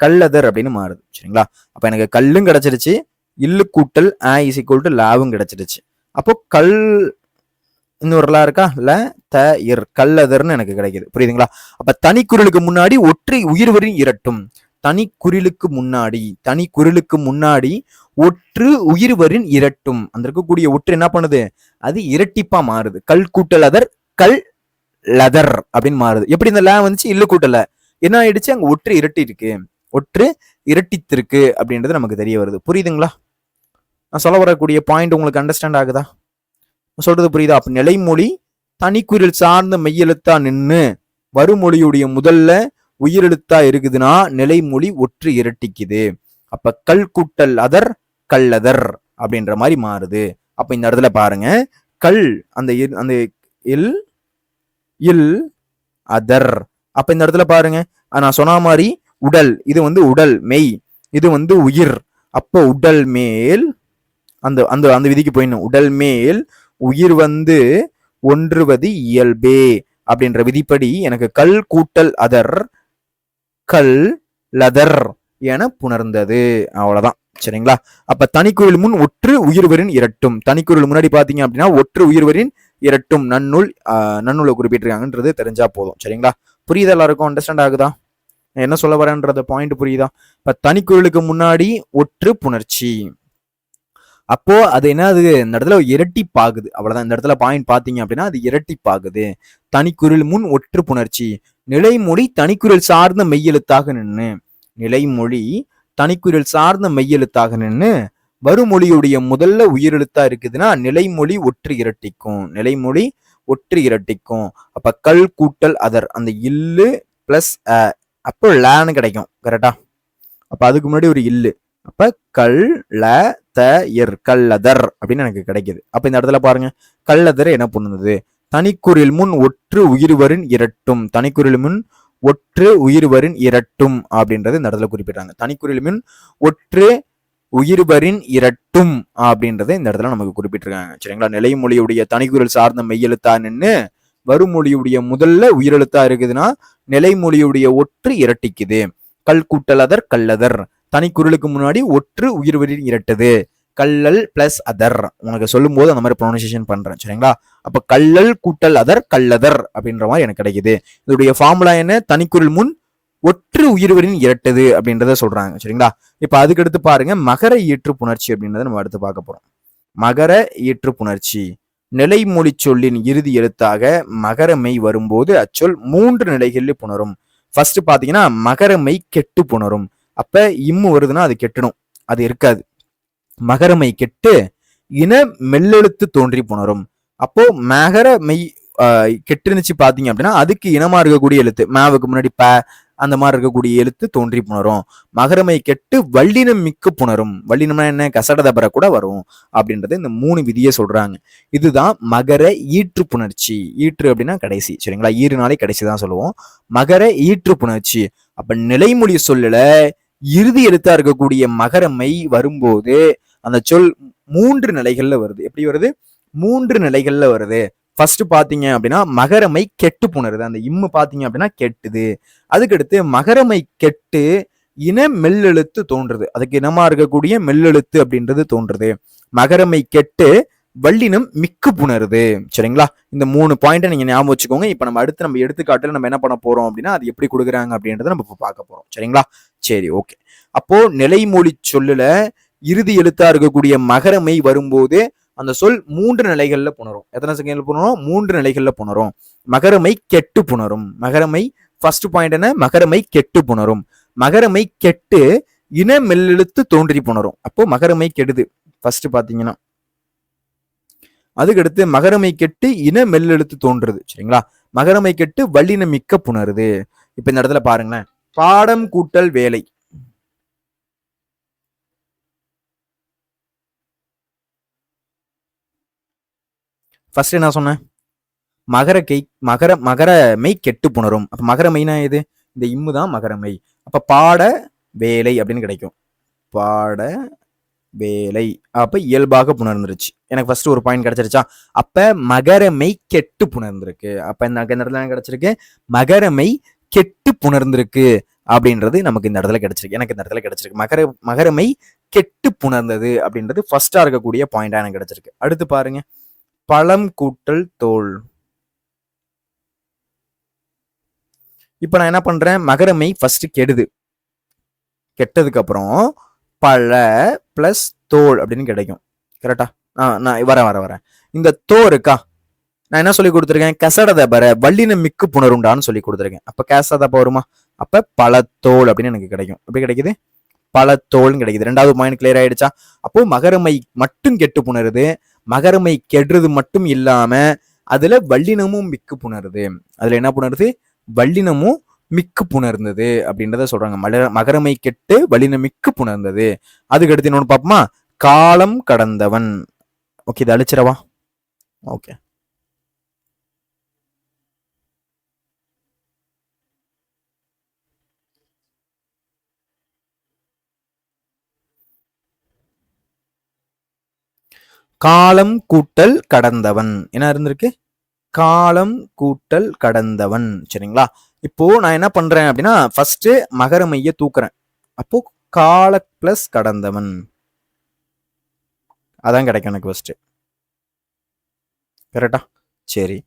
கல்லதர் அப்படின்னு மாறுது. சரிங்களா? அப்ப எனக்கு கல்லும் கிடைச்சிருச்சு, இல்லு கூட்டல் இஸ் ஈக்குவல் டு லாவும் கிடைச்சிருச்சு. அப்போ கல் இன்னொரு லா இருக்கா? ல த இர், கல்லதர்னு எனக்கு கிடைக்குது. புரியுதுங்களா? அப்ப தனிக்குறளுக்கு முன்னாடி ஒற்றை உயிர்வரின் இரட்டும். தனி குறிலுக்கு முன்னாடி ஒற்று உயிர்வரின் இரட்டும். அந்த இருக்கக்கூடிய ஒற்று என்ன பண்ணுது, அது இரட்டிப்பா மாறுது. கல் கூட்டல் அதர் கல் லதர் அப்படின்னு மாறுது. எப்படி இந்த ல வந்துச்சு, இல்லு கூட்டல என்ன ஆயிடுச்சு, அங்க ஒற்று இரட்டி இருக்கு, ஒற்று இரட்டித்திருக்கு அப்படின்றது நமக்கு தெரிய வருது. புரியுதுங்களா? நான் சொல்ல வரக்கூடிய பாயிண்ட் உங்களுக்கு அண்டர்ஸ்டாண்ட் ஆகுதா? சொல்றது புரியுதா? அப்ப நிலைமொழி தனிக்குறில் சார்ந்த மெய்யெழுத்தா நின்று வருமொழியுடைய முதல்ல உயிரெழுத்தா இருக்குதுன்னா நிலைமொழி ஒற்று இரட்டிக்குது. அப்ப கல் கூட்டல் அதர் கல்லதர் அப்படின்ற மாதிரி மாறுது. அப்ப இந்த இடத்துல பாருங்க, கல் அந்த அந்த இல் இல் அதர். அப்ப இந்த இடத்துல பாருங்க, நான் சொன்ன மாதிரி உடல், இது வந்து உடல் மெய், இது வந்து உயிர். அப்போ உடல் மேல் அந்த அந்த அந்த விதிக்கு போயிடணும். உடல் மேல் உயிர் வந்து ஒன்றுவது இயல்பே அப்படின்ற விதிப்படி எனக்கு கல் கூட்டல் அதர் கல் லதர் என புணர்ந்தது. அவ்வளவுதான். சரிங்களா? அப்ப தனிக்குறில் முன் ஒற்று உயிர்வரின் இரட்டும். தனிக்குறில் முன்னாடி பாத்தீங்க அப்படின்னா ஒற்று உயிர்வரின் இரட்டும் நன்னூலை குறிப்பிட்டிருக்காங்கன்றது தெரிஞ்சா போதும். சரிங்களா? புரியுதா? எல்லாருக்கும் அண்டர்ஸ்டாண்ட் ஆகுதா என்ன சொல்ல வரேன்றத பாயிண்ட்? புரியுதா? இப்ப தனிக்குறிலுக்கு முன்னாடி ஒற்று புணர்ச்சி, அப்போ அது என்னது, இந்த இடத்துல இரட்டிப்பாகுது. அவ்வளவுதான். இந்த இடத்துல பாயிண்ட் பாத்தீங்க அப்படின்னா அது இரட்டிப்பாகுது. தனிக்குறில் முன் ஒற்று புணர்ச்சி, நிலைமொழி தனிக்குறில் சார்ந்த மெய்யெழுத்தாக நின்று, நிலைமொழி தனிக்குறில் சார்ந்த மெய்யெழுத்தாக நின்று வருமொழியுடைய முதல்ல உயிரெழுத்தா இருக்குதுன்னா நிலைமொழி ஒற்று இரட்டிக்கும். நிலைமொழி ஒற்று இரட்டிக்கும். அப்ப கல் கூட்டல் அதர், அந்த இல்லு பிளஸ் அப்போ லேன்னு கிடைக்கும். கரெக்டா? அப்ப அதுக்கு முன்னாடி ஒரு இல்லு, அப்ப கல் ல த எர் கல்லதர் அப்படின்னு எனக்கு கிடைக்குது. அப்ப இந்த இடத்துல பாருங்க, கல்லதர் என்ன பண்ணுது, தனிக்குறில் முன் ஒற்று உயிர்வரின் இரட்டும். தனிக்குறில் முன் ஒற்று உயிர்வரின் இரட்டும் அப்படின்றது இந்த இடத்துல குறிப்பிட்டாங்க. தனிக்குறில் முன் ஒற்று உயிர்வரின் இரட்டும் அப்படின்றத இந்த இடத்துல நமக்கு குறிப்பிட்டிருக்காங்க. சரிங்களா? நிலைமொழியுடைய தனிக்குறில் சார்ந்த மெய்யெழுத்தா நின்று வருமொழியுடைய முதல்ல உயிரெழுத்தா இருக்குதுன்னா நிலைமொழியுடைய ஒற்று இரட்டிக்குது. கல் கூட்டல் அதர் கல்லதர், தனிக்குறிலுக்கு முன்னாடி ஒற்று உயிர்வரின் இரட்டுது. கல்லல் பிளஸ் அதர், உனக்கு சொல்லும் போது அந்த மாதிரி ப்ரொனன்சியேஷன் பண்றேன். சரிங்களா? அப்ப கல்லல் கூட்டல் அதர் கல்லதர் அப்படின்ற மாதிரி எனக்கு கிடைக்குது. இதோடைய ஃபார்முலா என்ன, தனிக்குறில் முன் ஒற்று உயிர்வரின் இரட்டது அப்படின்றத சொல்றாங்க. சரிங்களா? இப்ப அதுக்கடுத்து பாருங்க, மகர ஈற்று புணர்ச்சி அப்படின்றத நம்ம அடுத்து பார்க்க போறோம். மகர ஈற்று புணர்ச்சி, நிலைமொழி சொல்லின் இறுதி எழுத்தாக மகரமை வரும்போது அச்சொல் 3 நிலைகளில் புணரும். ஃபர்ஸ்ட் பாத்தீங்கன்னா மகரமை கெட்டு புணரும். அப்ப இம்மு வருதுன்னா அது கெட்டணும், அது இருக்காது. மகரமை கெட்டு இன மெல்லெழுத்து தோன்றி புணரும். அப்போ மகரமை கெட்டுனுச்சு பாத்தீங்க அப்படின்னா அதுக்கு இனமா இருக்கக்கூடிய எழுத்து, மேவுக்கு முன்னாடி ப அந்த மாதிரி இருக்கக்கூடிய எழுத்து தோன்றி புணரும். மகரமை கெட்டு வல்லினம் மிக்க புணரும். வல்லினம்னா என்ன, கசடதபர கூட வரும் அப்படின்றது இந்த 3 விதியை சொல்றாங்க. இதுதான் மகர ஈற்று புணர்ச்சி. ஈற்று அப்படின்னா கடைசி. சரிங்களா? ஈறுனாலே கடைசி தான் சொல்லுவோம். மகர ஈற்று புணர்ச்சி. அப்ப நிலைமொழி சொல்லல இறுதி எழுத்தா இருக்கக்கூடிய மகரமை வரும்போது அந்த சொல் 3 நிலைகள்ல வருது. எப்படி வருது? 3 நிலைகள்ல வருது. ஃபர்ஸ்ட் பாத்தீங்க அப்படின்னா மகரமை கெட்டு புணருது. அந்த இம்மு பாத்தீங்க அப்படின்னா கெட்டுது. அதுக்கடுத்து மகரமை கெட்டு இன மெல்லெழுத்து தோன்றுது. அதுக்கு இனமா இருக்கக்கூடிய மெல்லெழுத்து அப்படின்றது தோன்றுது. மகரமை கெட்டு வல்லினம் மிக்கு புணருது. சரிங்களா? இந்த 3 பாயிண்ட்டை நீங்க ஞாபகம் வச்சுக்கோங்க. இப்ப நம்ம அடுத்து நம்ம எடுத்துக்காட்டுல நம்ம என்ன பண்ண போறோம் அப்படின்னா அது எப்படி கொடுக்குறாங்க அப்படின்றத நம்ம இப்ப பார்க்க போறோம். சரிங்களா? சரி, ஓகே. அப்போ நிலைமொழி சொல்லுல இறுதி எழுத்தா இருக்கக்கூடிய மகரமை வரும்போது அந்த சொல் 3 நிலைகள்ல புணரும். எத்தனை செகண்ட்ல புணரும்? 3 நிலைகள்ல புணரும். மகரமை கெட்டு புணரும். மகரமை ஃபர்ஸ்ட் பாயிண்ட் என்ன, மகரமை கெட்டு புணரும். மகரமை கெட்டு இன மெல்லெழுத்து தோன்றி புணரும். அப்போ மகரமை கெடுது ஃபர்ஸ்ட் பாத்தீங்கன்னா. அதுக்கடுத்து மகரமை கெட்டு இன மெல்லெழுத்து தோன்றுது. சரிங்களா? மகரமை கெட்டு வல்லின மிக்க புணருது. இப்ப இந்த இடத்துல பாருங்களேன், பாடம் கூட்டல் வேலை. ஃபர்ஸ்ட் என்ன சொன்னேன், மகரமை கெட்டு புணரும். அப்ப மகரமைனா எது, இந்த இம்மு தான் மகரமை. அப்ப பாட வேலை அப்படின்னு கிடைக்கும். பாட வேலை, அப்ப இயல்பாக புணர்ந்துருச்சு. எனக்கு ஃபர்ஸ்ட் ஒரு பாயிண்ட் கிடைச்சிருச்சா? அப்ப மகரமை கெட்டு புணர்ந்திருக்கு. அப்ப இந்த இடத்துல கிடைச்சிருக்கு மகரமை கெட்டு புணர்ந்திருக்கு அப்படின்றது நமக்கு இந்த இடத்துல கிடைச்சிருக்கு. எனக்கு இந்த இடத்துல கிடைச்சிருக்கு மகரமை கெட்டு புணர்ந்தது அப்படின்றது ஃபர்ஸ்டா இருக்கக்கூடிய பாயிண்டா எனக்கு கிடைச்சிருக்கு. அடுத்து பாருங்க, பழம் கூட்டல் தோல். இப்ப நான் என்ன பண்றேன், மகரமை ஃபர்ஸ்ட் கெடுது. கெட்டதுக்கு அப்புறம் பழ பிளஸ் தோல் அப்படின்னு கிடைக்கும். கரெக்டா? நான் வரேன். இந்த தோ இருக்கா, நான் என்ன சொல்லி கொடுத்துருக்கேன்? கசடத பர வல்லின மிக்கு புணருண்டான்னு சொல்லி கொடுத்துருக்கேன். அப்ப கேசதப்ப வருமா? அப்ப பழத்தோல் அப்படின்னு எனக்கு கிடைக்கும். எப்படி கிடைக்குது? பழத்தோல்னு கிடைக்குது. ரெண்டாவது பாயிண்ட் கிளியர் ஆயிடுச்சா? அப்போ மகரமை மட்டும் கெட்டு புணருது, மகரமை கெடுறது மட்டும் இல்லாம அதுல வல்லினமும் மிக்கு புணருது. அதுல என்ன புணருது? வல்லினமும் மிக்கு புணர்ந்தது அப்படின்றத சொல்றாங்க. மகரமை கெட்டு வல்லினம் மிக்கு புணர்ந்தது. அதுக்கு அடுத்து இன்னொன்னு பார்ப்போமா? காலம் கடந்தவன். ஓகே, இதை அழிச்சிடவா? ஓகே, காலம் கூட்டல் கடந்தவன் என்ன இருந்திருக்கு? காலம் கூட்டல் கடந்தவன். சரிங்களா? இப்போ நான் என்ன பண்றேன் அப்படின்னா, ஃபர்ஸ்ட் மகரமைய தூக்குறேன். அப்போ கால பிளஸ் கடந்தவன் அதான் கிடைக்கும் எனக்கு ஃபர்ஸ்ட். கரெக்டா? சரி,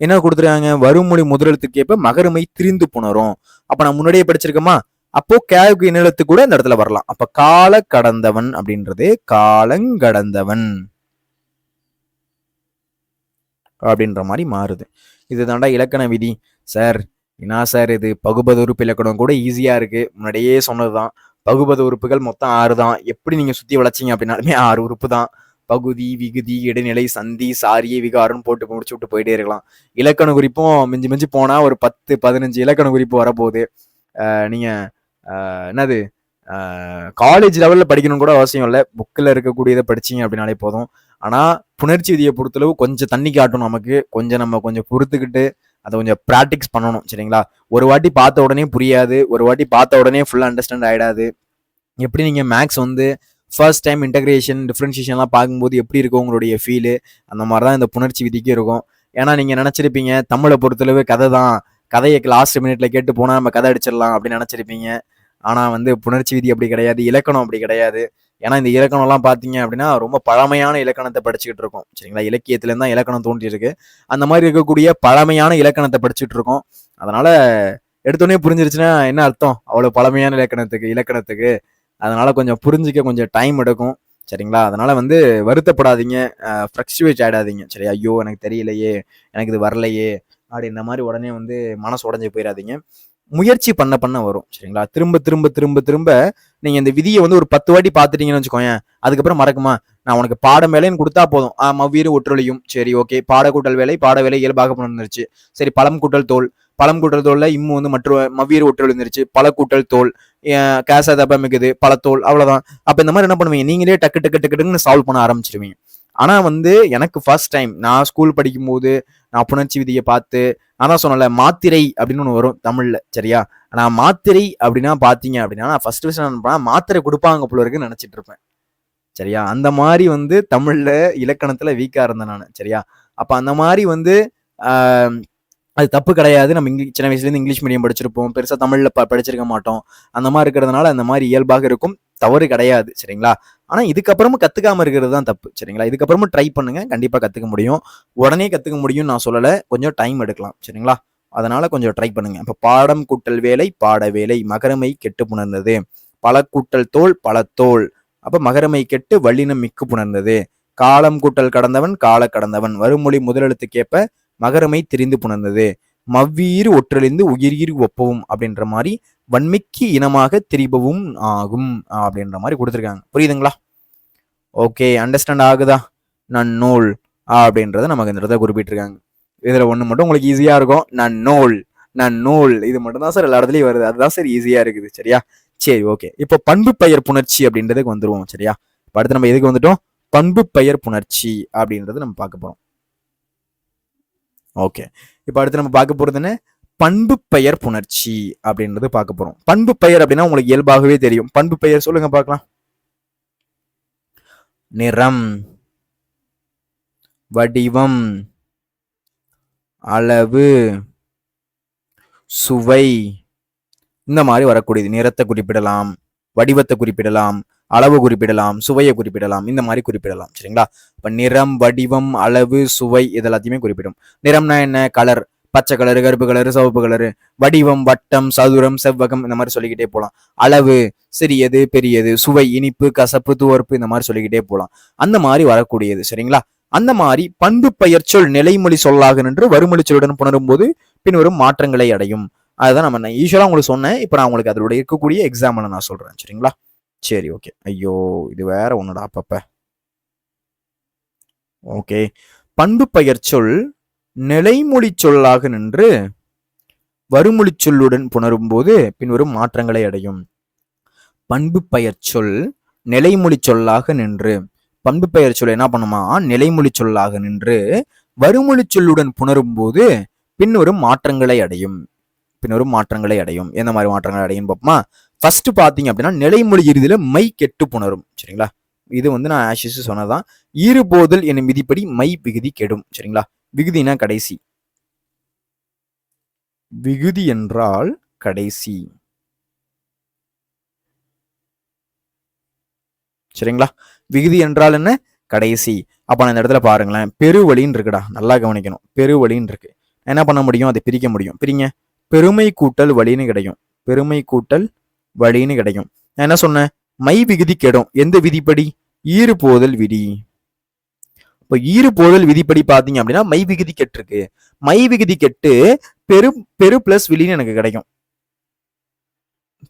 என்ன கொடுத்துருக்காங்க? வருமொழி முதலெழுத்துக்கு ஏற்ப மகரமை திரிந்து புணரும். அப்ப நான் முன்னாடியே படிச்சிருக்கோமா? அப்போ கேவுக்கு இனெழுத்து கூட இந்த இடத்துல வரலாம். அப்ப கால கடந்தவன் அப்படின்றது காலங்கடந்தவன் அப்படின்ற மாதிரி மாறுது. இதுதான்டா இலக்கண விதி. சார் என்ன சார் இது? பகுபத உறுப்பு இலக்கணம் கூட ஈஸியா இருக்கு, முன்னாடியே சொன்னதுதான். பகுபத உறுப்புகள் மொத்தம் 6 தான். எப்படி நீங்க சுத்தி வளைச்சிங்க அப்படின்னாலுமே 6 உறுப்பு தான். பகுதி, விகுதி, இடைநிலை, சந்தி, சாரிய, விகாரம் போட்டு முடிச்சு விட்டு போயிட்டே இருக்கலாம். இலக்கண குறிப்பும் மிஞ்சி மிஞ்சி போனா ஒரு 10-15 இலக்கண குறிப்பு வரப்போகுது. நீங்க என்னது காலேஜ் லெவலில் படிக்கணும் கூட அவசியம் இல்லை, புக்கில் இருக்கக்கூடியதை படிச்சிங்க அப்படின்னாலே போதும். ஆனால் புணர்ச்சி விதியை பொறுத்தளவு கொஞ்சம் தண்ணி காட்டும் நமக்கு, நம்ம கொஞ்சம் பொறுத்துக்கிட்டு அதை கொஞ்சம் ப்ராக்டிக்ஸ் பண்ணணும். சரிங்களா? ஒரு வாட்டி பார்த்த உடனே புரியாது, ஒரு வாட்டி பார்த்த உடனே ஃபுல்லாக அண்டர்ஸ்டாண்ட் ஆகிடாது. எப்படி நீங்கள் மேக்ஸ் வந்து ஃபர்ஸ்ட் டைம் இன்டகிரேஷன் டிஃப்ரென்ஷியேஷன்லாம் பார்க்கும்போது எப்படி இருக்கும் உங்களுடைய ஃபீலு, அந்த மாதிரி தான் இந்த புணர்ச்சி விதிக்கு இருக்கும். ஏன்னா நீங்கள் நினச்சிருப்பீங்க தமிழை பொறுத்தளவு கதை தான், கதையை லாஸ்ட் மினிட்ல கேட்டு போனால் நம்ம கதை அடிச்சிடலாம் அப்படின்னு நினச்சிருப்பீங்க. ஆனால் வந்து புணர்ச்சி விதி அப்படி கிடையாது, இலக்கணம் அப்படி கிடையாது. ஏன்னா இந்த இலக்கணம்லாம் பார்த்தீங்க அப்படின்னா ரொம்ப பழமையான இலக்கணத்தை படிச்சுக்கிட்டு இருக்கோம். சரிங்களா? இலக்கியத்துலேருந்து தான் இலக்கணம் தோன்றி இருக்கு. அந்த மாதிரி இருக்கக்கூடிய பழமையான இலக்கணத்தை படிச்சுட்டு இருக்கோம். அதனால எடுத்தோடனே புரிஞ்சிருச்சுன்னா என்ன அர்த்தம்? அவ்வளோ பழமையான இலக்கணத்துக்கு அதனால கொஞ்சம் புரிஞ்சிக்க கொஞ்சம் டைம் எடுக்கும். சரிங்களா? அதனால வந்து வருத்தப்படாதீங்க, ஃப்ரஸ்ட்ரேட் ஆகிடாதீங்க. சரி, ஐயோ எனக்கு தெரியலையே, எனக்கு இது வரலையே அப்படின்ற மாதிரி உடனே வந்து மனசு உடஞ்சி போயிடாதீங்க. முயற்சி பண்ண வரும். சரிங்களா? திரும்ப திரும்ப திரும்ப திரும்ப நீங்க இந்த விதியை வந்து ஒரு 10 வாட்டி பார்த்துட்டீங்கன்னு வச்சுக்கோங்க, அதுக்கப்புறம் மறக்குமா? நான் உனக்கு பாடம் வேலைன்னு கொடுத்தா போதும், மவ்வீறு ஒற்றொழியும். சரி, ஓகே, பாட கூட்டல் வேலை, பாட வேலை இயல்பாக புணர்ந்துருச்சு. சரி, பழம் கூட்டல் தோல், பழம் கூட்டல் தோல்ல இம்மு வந்து மற்ற மவ்வீறு ஒற்றொழிந்துருச்சு. பல கூட்டல் தோல், கேச தப்ப மிகுது, பழத்தோல், அவ்வளவுதான். அப்ப இந்த மாதிரி என்ன பண்ணுவீங்க? நீங்களே டக்கு டக்கு டக்கு டக்குன்னு சால்வ் பண்ண ஆரம்பிச்சிருவீங்க. ஆனா வந்து எனக்கு ஃபர்ஸ்ட் டைம் நான் ஸ்கூல் படிக்கும் போது நான் புணர்ச்சி விதியை பார்த்து, நான் சொன்னல மாத்திரை அப்படின்னு ஒன்று வரும் தமிழ்ல. சரியா? நான் மாத்திரை அப்படின்னா பாத்தீங்க அப்படின்னா நான் ஃபர்ஸ்ட் மாத்திரை கொடுப்பாங்க போல இருக்குன்னு நினைச்சிட்டு இருப்பேன். சரியா? அந்த மாதிரி வந்து தமிழ்ல இலக்கணத்துல வீக்கா இருந்தேன் நான். சரியா? அப்ப அந்த மாதிரி வந்து அது தப்பு கிடையாது. நம்ம சின்ன வயசுலேருந்து இங்கிலீஷ் மீடியம் படிச்சிருப்போம், பெருசாக தமிழில் படிச்சிருக்க மாட்டோம். அந்த மாதிரி இருக்கிறதுனால அந்த மாதிரி இயல்பாக இருக்கும், தவறு கிடையாது. சரிங்களா? ஆனால் இதுக்கப்புறமும் கற்றுக்காமல் இருக்கிறது தான் தப்பு. சரிங்களா? இதுக்கப்புறமும் ட்ரை பண்ணுங்க, கண்டிப்பாக கற்றுக்க முடியும். உடனே கற்றுக்க முடியும்னு நான் சொல்லலை, கொஞ்சம் டைம் எடுக்கலாம். சரிங்களா? அதனால கொஞ்சம் ட்ரை பண்ணுங்க. இப்போ பாடம் கூட்டல் வேலை, பாட வேலை, மகரமை கெட்டு புணர்ந்தது. பல கூட்டல் தோல், பழத்தோல். அப்போ மகரமை கெட்டு வல்லினம் மிக்கு புணர்ந்தது. காலம் கூட்டல் கடந்தவன், கால கடந்தவன். வருமொழி முதலெழுத்துக்கேற்ப மகரமை திரிந்து புணர்ந்தது. மவ்வீறு ஒற்றழிந்து உயிரீர் ஒப்பவும் அப்படின்ற மாதிரி வன்மைக்கு இனமாக திரிபவும் ஆகும் அப்படின்ற மாதிரி கொடுத்துருக்காங்க. புரியுதுங்களா? ஓகே, அண்டர்ஸ்டாண்ட் ஆகுதா? நன்னூல் அப்படின்றத நமக்கு இந்த இடத்துல குறிப்பிட்டிருக்காங்க. இதுல ஒண்ணு மட்டும் உங்களுக்கு ஈஸியா இருக்கும், நன்னூல். இது மட்டும் தான் சார் எல்லா இடத்துலயும் வருது, அதுதான் சார் ஈஸியா இருக்குது. சரியா? சரி, ஓகே. இப்போ பண்பு பெயர் புணர்ச்சி அப்படின்றதுக்கு வந்துருவோம். சரியா? இப்போ அடுத்து நம்ம எதுக்கு வந்துட்டோம்? பண்பு பெயர் புணர்ச்சி அப்படின்றது நம்ம பார்க்க போறோம். ஓகே, இப்போ அடுத்து நம்ம பார்க்க போறது என்ன? பண்பு பெயர் புணர்ச்சி அப்படின்றது பார்க்க போறோம். பண்பு பெயர் அப்படின்னா உங்களுக்கு இயல்பாகவே தெரியும். பண்பு பெயர் சொல்லுங்க பார்க்கலாம். நிறம், வடிவம், அளவு, சுவை, இந்த மாதிரி வரக்கூடியது. நிறத்தை குறிப்பிடலாம், வடிவத்தை குறிப்பிடலாம், அளவு குறிப்பிடலாம், சுவையை குறிப்பிடலாம், இந்த மாதிரி குறிப்பிடலாம். சரிங்களா? இப்ப நிறம், வடிவம், அளவு, சுவை இது எல்லாத்தையுமே குறிப்பிடும். நிறம்னா என்ன? கலர். பச்சை கலரு, கருப்பு கலரு, சிவப்பு கலரு, வடிவம், வட்டம், சதுரம், செவ்வகம், இந்த மாதிரி சொல்லிக்கிட்டே போகலாம். அளவு, சிறியது, பெரியது, சுவை, இனிப்பு, கசப்பு, துவர்ப்பு, இந்த மாதிரி சொல்லிக்கிட்டே போகலாம். அந்த மாதிரி வரக்கூடியது. சரிங்களா? அந்த மாதிரி பண்பு பெயர்ச்சொல் நிலைமொழி சொல்லாக நின்று வருமொழி சொல்லுடன் புணரும் போது பின்வரும் மாற்றங்களை அடையும். அதுதான் நம்ம யூஸ்வலா உங்களுக்கு சொன்னேன். இப்போ நான் உங்களுக்கு அதோட இருக்கக்கூடிய எக்ஸாம்பிளை நான் சொல்றேன். சரிங்களா? சரி, ஓகே. ஐயோ, இது வேற ஒண்ணுடா அப்பப்ப. ஓகே. பண்பு பெயர்ச்சொல் நிலைமொழி சொல்லாக நின்று வருமொழி சொல்லுடன் புணரும் போது பின்வரும் மாற்றங்களை அடையும். பண்பு பெயர்ச்சொல் நிலைமொழி சொல்லாக நின்று, பண்பு பெயர் சொல் என்ன பண்ணுமா, நிலைமொழி சொல்லாக நின்று வருமொழி சொல்லுடன் புணரும் போது பின்வரும் மாற்றங்களை அடையும். பின்வரும் மாற்றங்களை அடையும். எந்த மாதிரி மாற்றங்கள் அடையும் பார்ப்போமா? ஃபர்ஸ்ட் பாத்தீங்க அப்படின்னா நிலைமொழி இறுதியில மை கெட்டு புணரும். சரிங்களா? இது வந்து நான் ஆஷிஸ் சொன்னதான். ஈறுபோதல் என்னும் விதிப்படி மை விகுதி கெடும். சரிங்களா? விகுதினா கடைசி. விகுதி என்றால் கடைசி. சரிங்களா? விகுதி என்றால் என்ன? கடைசி. அப்ப நான் இந்த இடத்துல பாருங்களேன், பெருவழின்னு இருக்குடா, நல்லா கவனிக்கணும். பெருவழின்னு இருக்கு. என்ன பண்ண முடியும்? அதை பிரிக்க முடியும். பிரிங்க. பெருமை கூட்டல் வழின்னு கிடைக்கும். பெருமை கூட்டல் வழின்னு கிடைக்கும். நான் என்ன சொன்னேன்? மை விகுதி கெடும். எந்த விதிப்படி? ஈறு போதல் விதி. இப்போ ஈறு போதல் விதிப்படி பாத்தீங்க அப்படின்னா மை விகுதி கெட்டிருக்கு. மை விகுதி கெட்டு பெரு பிளஸ் விழின்னு எனக்கு கிடைக்கும்.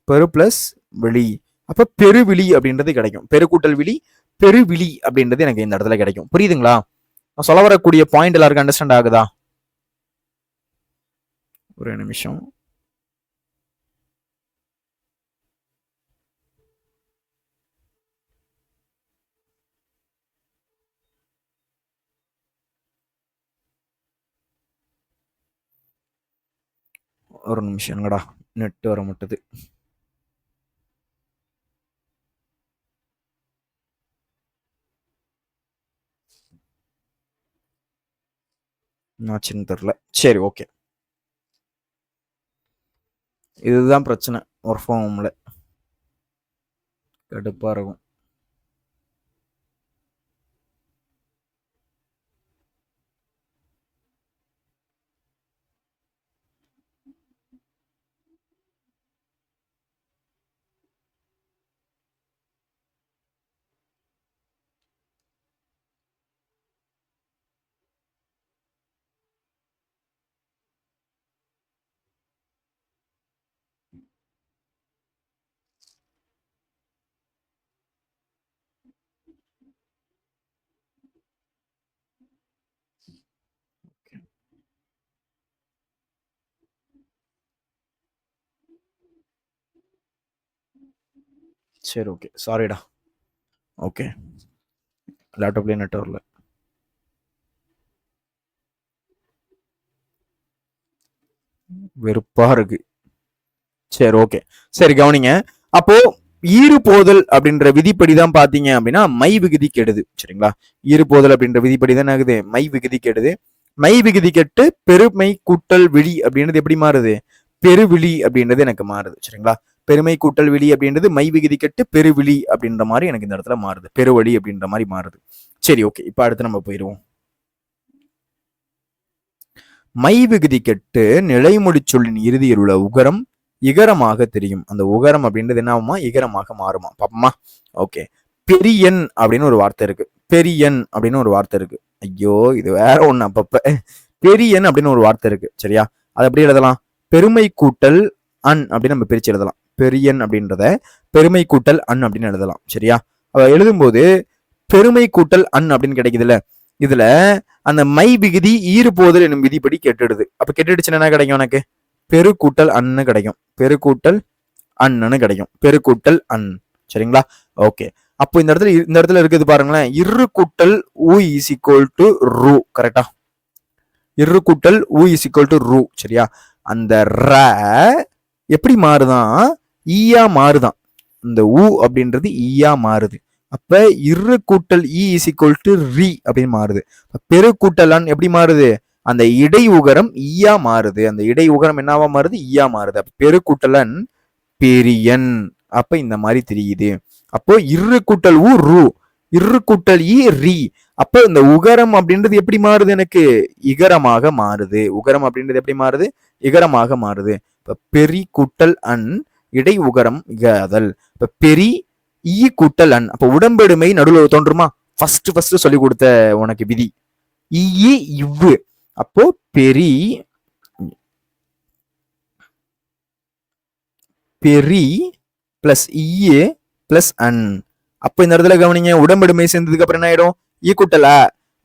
பெரு பிளஸ் விழி. அப்ப பெருவிழி அப்படின்றது கிடைக்கும். பெருக்கூட்டல் விழி, பெருவிழி அப்படின்றது எனக்கு இந்த இடத்துல கிடைக்கும். புரியுதுங்களா? நான் சொல்ல வரக்கூடிய பாயிண்ட் எல்லாருக்கும் அண்டர்ஸ்டாண்ட் ஆகுதா? ஒரு நிமிஷம். ஒரு நிமிஷம்ங்கடா, நெட் வர மாட்டுது. ஆச்சுன்னு தெரியல. சரி, ஓகே. இதுதான் பிரச்சனை. ஒர்க் ஃப்ரம் ஹோம்ல கடுப்பா இருக்கும். சரி, ஓகே. சாரிடா. ஓகே. லேப்டாப்லயே நெட் வரல. வெறுப்பா இருக்கு. சரி, ஓகே. சரி, கவனிங்க. அப்போ ஈறு போதல் அப்படின்ற விதிப்படிதான் பாத்தீங்க அப்படின்னா மை விகுதி கெடுது. சரிங்களா? ஈறு போதல் அப்படின்ற விதிப்படி தான் ஆகுது, மை விகுதி கெடுது. மை விகுதி கெட்டு பெருமை கூட்டல் விழி அப்படின்றது எப்படி மாறுது? பெருவிழி அப்படின்றது எனக்கு மாறுது. சரிங்களா? பெருமை கூட்டல் விழி அப்படின்றது மை விகுதி கெட்டு பெருவிழி அப்படின்ற மாதிரி எனக்கு இந்த இடத்துல மாறுது. பெருவழி அப்படின்ற மாதிரி மாறுது. சரி, ஓகே. இப்ப அடுத்து நம்ம போயிடுவோம். மை விகுதி கெட்டு நிலைமொழி சொல்லின் இறுதியில் உள்ள உகரம் இகரமாக தெரியும். அந்த உகரம் அப்படின்றது என்ன ஆகுமா? இகரமாக மாறுமா? பாப்பமா? ஓகே. பெரியன் அப்படின்னு ஒரு வார்த்தை இருக்கு. பெரியன் அப்படின்னு ஒரு வார்த்தை இருக்கு. ஐயோ, இது வேற ஒண்ணு. அப்பப்ப பெரியன் அப்படின்னு ஒரு வார்த்தை இருக்கு. சரியா? அது எப்படி எழுதலாம்? பெருமை கூட்டல் அன் அப்படின்னு நம்ம பிரிச்சு எழுதலாம். பெரியன் அப்படின்றத பெருமை கூட்டல் அன் அப்படின்னு எழுதலாம். சரியா? எழுதும்போது பெருமை கூட்டல் அன் அப்படின்னு கிடைக்குதுல்ல, இதுல அந்த மை விகுதி ஈறு போதல் என்னும் விதிப்படி கெட்டுடுது. அப்ப கெட்டுடுச்சுன்னா என்ன கிடைக்கும்? எனக்கு பெருக்கூட்டல் அன்னு கிடைக்கும். பெருக்கூட்டல் அன்னு கிடைக்கும். பெருக்கூட்டல் அன். சரிங்களா? ஓகே. அப்போ இந்த இடத்துல இருக்குது பாருங்களேன், இரு கூட்டல் ஊ இஸ் ஈக்குவல் டு ரூ. கரெக்டா? இரு கூட்டல் ஊ இஸ் ஈக்குவல் டு ரூ. சரியா? அந்த ர எப்படி மாறுதான்? ஈயா மாறுதான். இந்த ஊ அப்படின்றது ஈயா மாறுது. அப்ப இரு கூட்டல் இ இஸ் ஈக்குவல் டு ரி அப்படின்னு மாறுது. பெருக்கூட்டல் எப்படி மாறுது? அந்த இடை உகரம் ஈயா மாறுது. அந்த இடை உகரம் என்னவா மாறுது? ஈயா மாறுது. அப்ப பெருக்கூட்டலன் பெரியன். அப்ப இந்த மாதிரி தெரியுது. அப்போ இரு கூட்டல் ஊ ரூ, இரு கூட்டல் இ ரி. அப்ப இந்த உகரம் அப்படின்றது எப்படி மாறுது? எனக்கு இகரமாக மாறுது. உகரம் அப்படின்றது எப்படி மாறுது? இகரமாக மாறுது. இப்ப பெரி கூட்டல் அன் இடை உகரம் இகதல். இப்ப பெரி ஈ கூட்டல் அன். அப்ப உடம்பெடுமை நடுவில் தோன்றுமா? ஃபர்ஸ்ட் சொல்லி கொடுத்த உனக்கு விதி. ஈ இவ்வு. அப்போ பெரி பெரி பிளஸ் ஈ பிளஸ் அன். அப்ப இந்த இடத்துல கவனிங்க, உடம்பெடுமை சேர்ந்ததுக்கு அப்புறம் என்ன ஆயிடும்? ஈக்குட்டல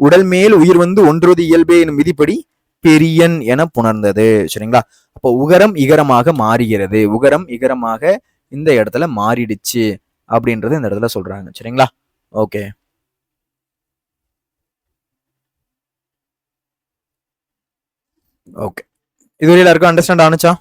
உடல் மேல் உயிர் வந்து ஒன்றுவது இயல்பே எனும் விதிப்படி பெரியன் என புணர்ந்தது. சரிங்களா? அப்போ உகரம் இகரமாக மாறுகிறது. உகரம் இகரமாக இந்த இடத்துல மாறிடுச்சு அப்படின்றது இந்த இடத்துல சொல்றாங்க. சரிங்களா? ஓகே. ஓகே, இதுவரை எல்லாருக்கும் அண்டர்ஸ்டாண்ட் ஆனுச்சா?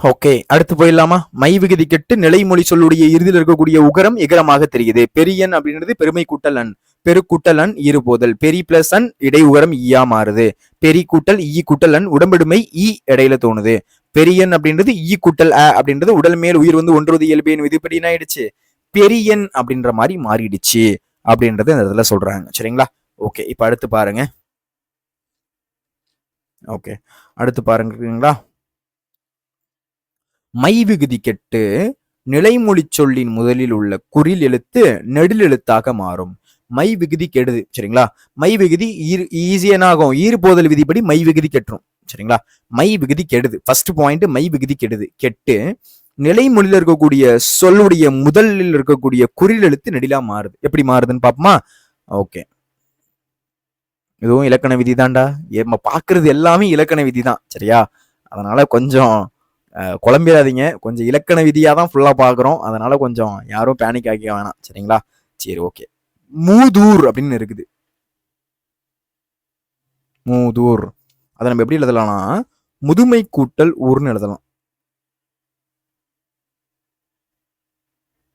ஓகே, அடுத்து போயிடலாமா? மை விகுதி கெட்டு நிலைமொழி சொல்லுடைய இறுதியில் இருக்கக்கூடிய உகரம் இகரமாக தெரியுது. பெரியன் அப்படின்றது பெருமை கூட்டல் அன், பெரு கூட்டல் அன் ஈறு போதல். பெரி பிளஸ் அன் இடை உகரம் ஈயா மாறுது. பெரி கூட்டல் ஈ கூட்டல் அன் உடம்பெடுமை ஈ இடையில தோணுது. பெரியன் அப்படின்றது ஈ கூட்டல் அ அப்படின்றது உடல் மேல் உயிர் வந்து ஒன்றுவது இயல்பேன் விதிப்படி என்ன ஆயிடுச்சு? பெரியன் அப்படின்ற மாதிரி மாறிடுச்சு அப்படின்றது இந்த இடத்துல சொல்றாங்க. சரிங்களா? ஓகே, இப்ப அடுத்து பாருங்க. ஓகே, அடுத்து பாருங்களா? மை விகுதி கெட்டு நிலைமொழி சொல்லின் முதலில் உள்ள குறில் எழுத்து நெடில் எழுத்தாக மாறும். மை விகுதி கெடுது. சரிங்களா? மை விகுதி ஈஸியா என்ன ஆகும்? ஈறு போதல் விதிப்படி மை விகுதி கெட்டுரும். சரிங்களா? மை விகுதி கெடுது. ஃபர்ஸ்ட் பாயிண்ட், மை விகுதி கெடுது. கெட்டு நிலைமொழியில் இருக்கக்கூடிய சொல்லுடைய முதலில் இருக்கக்கூடிய குறில் எழுத்து நெடிலா மாறுது. எப்படி மாறுதுன்னு பாப்போமா? ஓகே, இதுவும் இலக்கண விதி தான்டா. நம்ம பாக்குறது எல்லாமே இலக்கண விதி தான். சரியா? அதனால கொஞ்சம் குழம்பிடாதீங்க. கொஞ்சம் இலக்கண விதியா தான் ஃபுல்லா பாக்குறோம். அதனால கொஞ்சம் யாரும் பேனிக் ஆகிக்க வேணாம். சரிங்களா? சரி, ஓகே. மூதூர் அப்படின்னு இருக்குது. மூதூர் அதை நம்ம எப்படி எழுதலாம்னா முதுமை கூட்டல் ஊர்னு எழுதலாம்.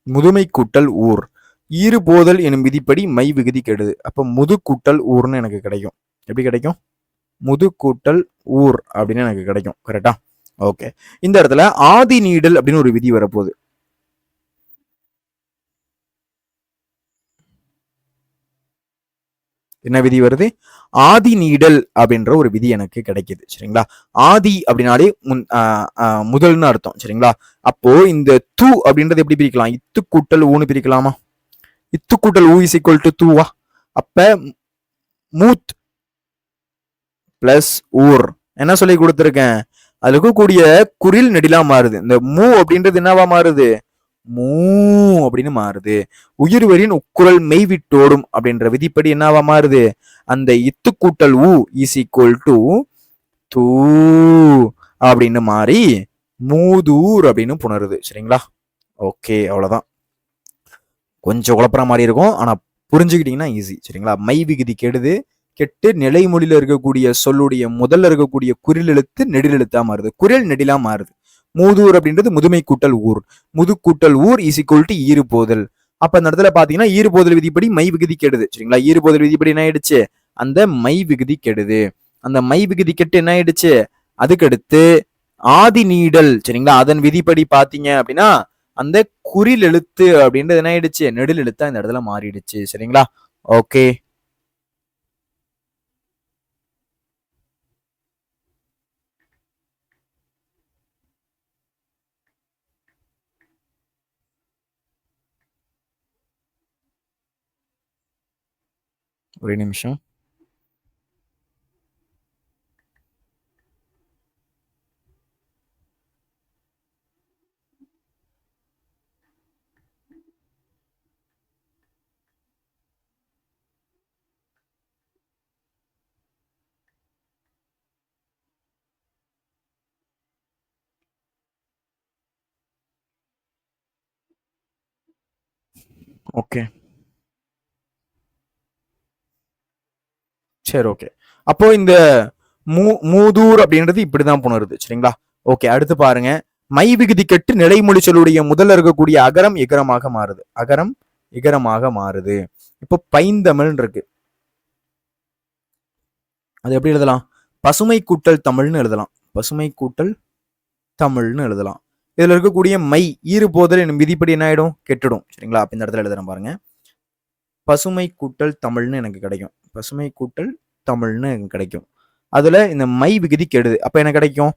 முதுமை கூட்டல் ஊர். ஈறு போதல் எனும் விதிப்படி மை விகுதி கெடுது. அப்ப முது கூட்டல் ஊர்னு எனக்கு கிடைக்கும். எப்படி கிடைக்கும்? முது கூட்டல் ஊர் அப்படின்னு எனக்கு கிடைக்கும். கரெக்டா? ஓகே, இந்த இடத்துல ஆதி நீடல் அப்படின்னு ஒரு விதி வரப்போகுது. என்ன விதி வருது? ஆதி நீடல் அப்படின்ற ஒரு விதி எனக்கு கிடைக்குது. சரிங்களா? ஆதி அப்படின்னாலே முதல்னு அர்த்தம். சரிங்களா? அப்போ இந்த து அப்படின்றது எப்படி பிரிக்கலாம்? இத்து கூட்டல் ஊன்னு பிரிக்கலாமா? இத்து கூட்டல் ஊ இஸ் ஈக்குவல் டு தூவா? அப்ப மூத் பிளஸ் ஊர் என்ன சொல்லி கொடுத்துருக்கேன்? அதுல இருக்கக்கூடிய குறில் நெடிலா மாறுது. இந்த மூ அப்படின்றது என்னவா மாறுது? மூ அப்படின்னு மாறுது. உயிர்வரின் உக்குரல் மெய்விட்டோடும் அப்படின்ற விதிப்படி என்னவா மாறுது? அந்த இத்து கூட்டல் ஊ இஸ் ஈக்குவல் டு தூ அப்படின்னு மாறி மூதூர் அப்படின்னு புணருது. சரிங்களா? ஓகே, அவ்வளவுதான். கொஞ்சம் குழப்பற மாதிரி இருக்கும், ஆனா புரிஞ்சுக்கிட்டீங்கன்னா ஈஸி. சரிங்களா? மை விகுதி கெடுது. கெட்டு நிலைமொழியில இருக்கக்கூடிய சொல்லுடைய முதல்ல இருக்கக்கூடிய குறில் எழுத்து நெடில் எழுத்தா மாறுது. குரல் நெடிலா மாறுது. மூதூர் அப்படின்றது முதுமை கூட்டல் ஊர். முது கூட்டல் ஊர் இஸ் ஈக்குவல் டு ஈறு போதல். அப்ப அந்த இடத்துல பாத்தீங்கன்னா ஈறு போதல் விதிப்படி மை விகுதி கெடுது. சரிங்களா? ஈறு போதல் விதிப்படி என்ன ஆயிடுச்சு? அந்த மை விகுதி கெடுது. அந்த மை விகுதி கெட்டு என்ன ஆயிடுச்சு? அதுக்கடுத்து ஆதி நீடல். சரிங்களா? அதன் விதிப்படி பாத்தீங்க அப்படின்னா அந்த குறில் எழுத்து அப்படின்றது என்ன ஆயிடுச்சு? நெடில் எழுத்தா இந்த இடத்துல மாறிடுச்சு. சரிங்களா? ஓகே, ஒரே நிமிஷம். ஓகே, சரி, ஓகே. அப்போ இந்த மூதூர் அப்படின்றது இப்படிதான் புணருது. சரிங்களா? ஓகே, அடுத்து பாருங்க. மை விகுதி கெட்டு நிலைமொழி சொல்லுடைய முதல்ல இருக்கக்கூடிய அகரம் இகரமாக மாறுது. அகரம் இகரமாக மாறுது. இப்போ பைந்தமிழ் இருக்கு. அது எப்படி எழுதலாம்? பசுமை கூட்டல் தமிழ்னு எழுதலாம். பசுமை கூட்டல் தமிழ்னு எழுதலாம். இதுல இருக்கக்கூடிய மை ஈறுபோதல் என்னும் விதிப்படி என்ன ஆயிடும், கெட்டுடும். சரிங்களா? அப்ப இந்த இடத்துல எழுதுறேன் பாருங்க. பசுமை கூட்டல் தமிழ்னு எனக்கு கிடைக்கும். பசுமை கூட்டல் தமிழ்னு எனக்கு கிடைக்கும். அதுல இந்த மை விகுதி கெடுது. அப்ப என்ன கிடைக்கும்,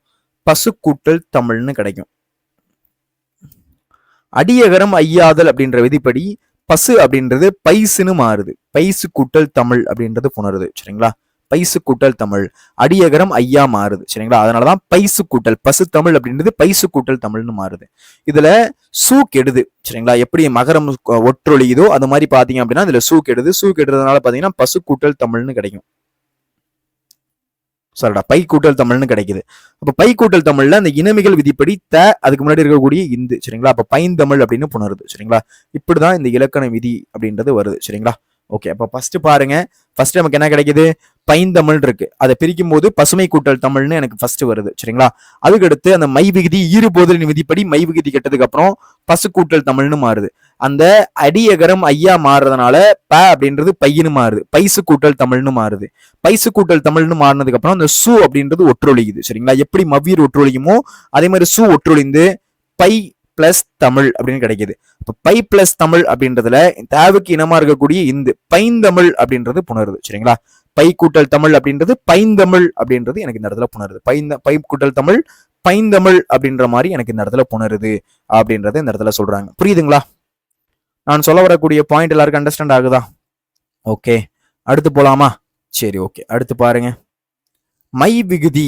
பசு கூட்டல் தமிழ்னு கிடைக்கும். அடியகரம் ஐயாதல் அப்படின்ற விதிப்படி பசு அப்படின்றது பைசுன்னு மாறுது. பைசு கூட்டல் தமிழ் அப்படின்றது புணருது. சரிங்களா? பைசு கூட்டல் தமிழ், அடியகரம் ஐயா மாறுது. சரிங்களா? அதனாலதான் பைசு கூட்டல் பசு தமிழ் அப்படின்றது பைசு கூட்டல் தமிழ்னு மாறுது. இதுல சூ கெடுது. சரிங்களா? எப்படி மகரம் ஒற்றொழியுதோ அது மாதிரி பாத்தீங்க அப்படின்னா இதுல சூ கெடுது. சூ கெடுறதுனால பாத்தீங்கன்னா பசு கூட்டல் தமிழ்னு கிடைக்கும். சரிடா, பை கூட்டல் தமிழ்னு கிடைக்குது. அப்ப பை கூட்டல் தமிழ்ல அந்த இனமிகள் விதிப்படி அதுக்கு முன்னாடி இருக்கக்கூடிய இந்து. சரிங்களா? அப்ப பைந்தமிழ் அப்படின்னு புணருது. சரிங்களா? இப்படிதான் இந்த இலக்கண விதி அப்படின்றது வருது. சரிங்களா? ஓகே, அப்ப ஃபர்ஸ்ட் பாருங்க. ஃபர்ஸ்ட் நமக்கு என்ன கிடைக்குது, பைந்தமிழ் இருக்கு. அதை பிரிக்கும் போது பசுமை கூட்டல் தமிழ்னு எனக்கு ஃபர்ஸ்ட் வருது. சரிங்களா? அதுக்கடுத்து அந்த மை விகுதி ஈறுபோதலின் விதிப்படி மை விகுதி கெட்டதுக்கு அப்புறம் பசு கூட்டல் தமிழ்னு மாறுது. அந்த அடியகரம் ஐயா மாறுறதுனால ப அப்படின்றது பையனு மாறுது. பைசு கூட்டல் தமிழ்னு மாறுது. பைசு கூட்டல் தமிழ்னு மாறினதுக்கு அப்புறம் அந்த சு அப்படின்றது ஒற்றொழிக்குது. சரிங்களா? எப்படி மவ்வீர் ஒற்றொழியுமோ அதே மாதிரி சு ஒற்றொழிந்து பை பிளஸ் தமிழ் அப்படின்னு கிடைக்குது. இப்ப பை பிளஸ் தமிழ் அப்படின்றதுல தேவுக்கு இனமா இருக்கக்கூடிய இந்த பைந்தமிழ் அப்படின்றது புணருது. சரிங்களா? பை கூட்டல் தமிழ் அப்படின்றது பைந்தமிழ் அப்படின்றது எனக்கு இந்த இடத்துல புணருது. பை கூட்டல் தமிழ் பைந்தமிழ் அப்படின்ற மாதிரி எனக்கு இந்த இடத்துல புணருது அப்படின்றத இந்த இடத்துல சொல்றாங்க. புரியுதுங்களா? நான் சொல்ல வரக்கூடிய பாயிண்ட் எல்லாருக்கும் அண்டர்ஸ்டாண்ட் ஆகுதா? ஓகே, அடுத்து போலாமா? சரி, ஓகே, அடுத்து பாருங்க. மை விகுதி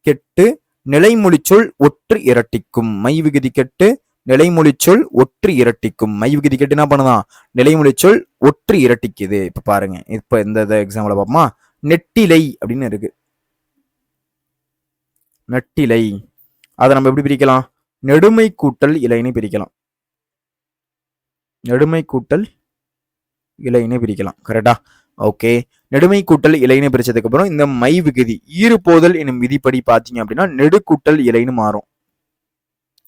கெட்டு நிலைமொழிச்சொல் ஒற்று இரட்டிக்கும். மை விகுதி கெட்டு நிலைமொழிச்சொல் ஒற்று இரட்டிக்கும். மை விகுதி கெட்டு என்ன பண்ணுதான், நிலைமொழிச்சொல் ஒற்று இரட்டிக்குது. இப்ப பாருங்க, இப்ப இந்த எக்ஸாம்பிள் பார்ப்போமா. நெட்டிலை அப்படின்னு இருக்கு. நெட்டிலை அதை நம்ம எப்படி பிரிக்கலாம், நெடுமை கூட்டல் இலைன்னு பிரிக்கலாம். நெடுமை கூட்டல் இலைன்னு பிரிக்கலாம். கரெக்டா? ஓகே, நெடுமை கூட்டல் இலைன்னு பிரிச்சதுக்கு அப்புறம் இந்த மை விகுதி ஈறுபோதல் என்னும் விதிப்படி பாத்தீங்க அப்படின்னா நெடுக்கூட்டல் இலைன்னு மாறும்.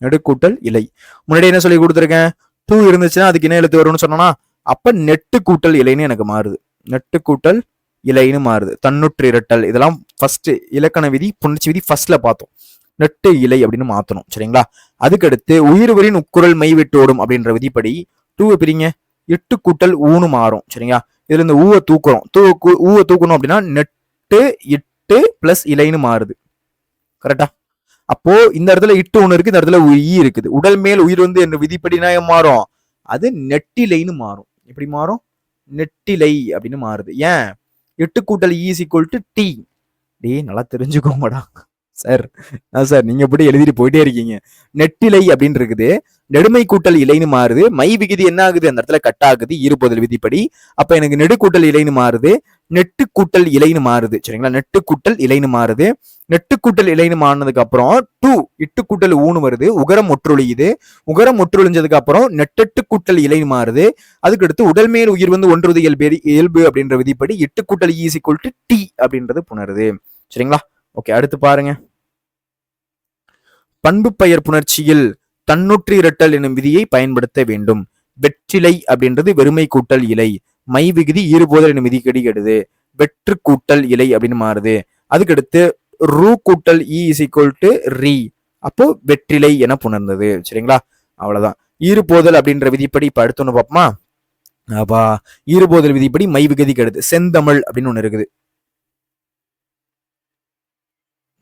நெடுக்கூட்டல் இலை முன்னாடி என்ன சொல்லி கொடுத்துருக்கேன், டூ இருந்துச்சுன்னா அதுக்கு என்ன எழுத்து வரும்னு சொன்னோம்னா அப்ப நெட்டு கூட்டல் இலைன்னு எனக்கு மாறுது. நெட்டு கூட்டல் இலைன்னு மாறுது. தன்னுற்று இரட்டல் இதெல்லாம் ஃபர்ஸ்ட் இலக்கண விதி புணர்ச்சி விதி ஃபர்ஸ்ட்ல பார்த்தோம். நெட்டு இலை அப்படின்னு மாத்தணும். சரிங்களா? அதுக்கடுத்து உயிர்வரின் உக்குரல் மை விட்டோடும் அப்படின்ற விதிப்படி டூவை பிரிங்க, எட்டு கூட்டல் ஊனு மாறும். சரிங்களா? இதுல இந்த ஊவை தூக்குறோம். ஊவை தூக்கணும் அப்படின்னா நெட்டு இட்டு பிளஸ் இலைன்னு மாறுது. கரெக்டா? அப்போ இந்த இடத்துல இட்டு ஒண்ணு இருக்கு, இந்த இடத்துல ஈ இருக்குது. உடல் மேல் உயிர் வந்து என்ற விதிப்படி மாறும், அது நெட்டிலைன்னு மாறும். எப்படி மாறும், நெட்டிலை அப்படின்னு மாறுது. ஏன், எட்டு கூட்டல் ஈ இஸ் ஈக்குவல் டு டி. டே நல்லா தெரிஞ்சுக்கோங்கடா சார். சார் நீங்க எப்படி எழுதிட்டு போயிட்டே இருக்கீங்க. நெட்டிலை அப்படின்னு இருக்குது, நெடுமை கூட்டல் இலைன்னு மாறுது. மை விகுதி என்ன ஆகுது, அந்த இடத்துல கட் ஆகுது ஈறுபோதல் விதிப்படி. அப்ப எனக்கு நெடு கூட்டல் இலைன்னு மாறுது, நெட்டு கூட்டல் இலைன்னு மாறுது. சரிங்களா? நெட்டு கூட்டல் இலைன்னு மாறுது. நெட்டு கூட்டல் இலைன்னு மாறினதுக்கு அப்புறம் டூ இட்டு கூட்டல் ஊனு வருது. உகரம் ஒற்றொழியுது. உகரம் ஒற்றொழிஞ்சதுக்கு அப்புறம் நெட்டெட்டு கூட்டல் இலைன்னு மாறுது. அதுக்கடுத்து உடல் மேல் உயிர் வந்து ஒன்றுவது இயல்பு அப்படின்ற விதிப்படி எட்டு கூட்டல் ஈ இஸ் ஈக்குவல் டு டி அப்படின்றது புணருது. சரிங்களா? ஓகே, அடுத்து பாருங்க. பண்பு பெயர் புணர்ச்சியில் தன்னுற்று இரட்டல் எனும் விதியை பயன்படுத்த வேண்டும். வெற்றிலை அப்படின்றது வெறுமை கூட்டல் இலை. மை விகுதி ஈறுபோதல் என்னும் விதி கெடுது. வெற்று கூட்டல் இலை அப்படின்னு மாறுது. அதுக்கடுத்து ரூ கூட்டல் இ இஸ் ஈக்குவல் டு ரீ. அப்போ வெற்றிலை என புணர்ந்தது. சரிங்களா? அவ்வளவுதான். ஈறுபோதல் அப்படின்ற விதிப்படி இப்ப அடுத்து ஒண்ணு பார்ப்போமா. அப்பா ஈறுபோதல் விதிப்படி மை விகுதி கெடுது. செந்தமிழ் அப்படின்னு ஒண்ணு இருக்குது.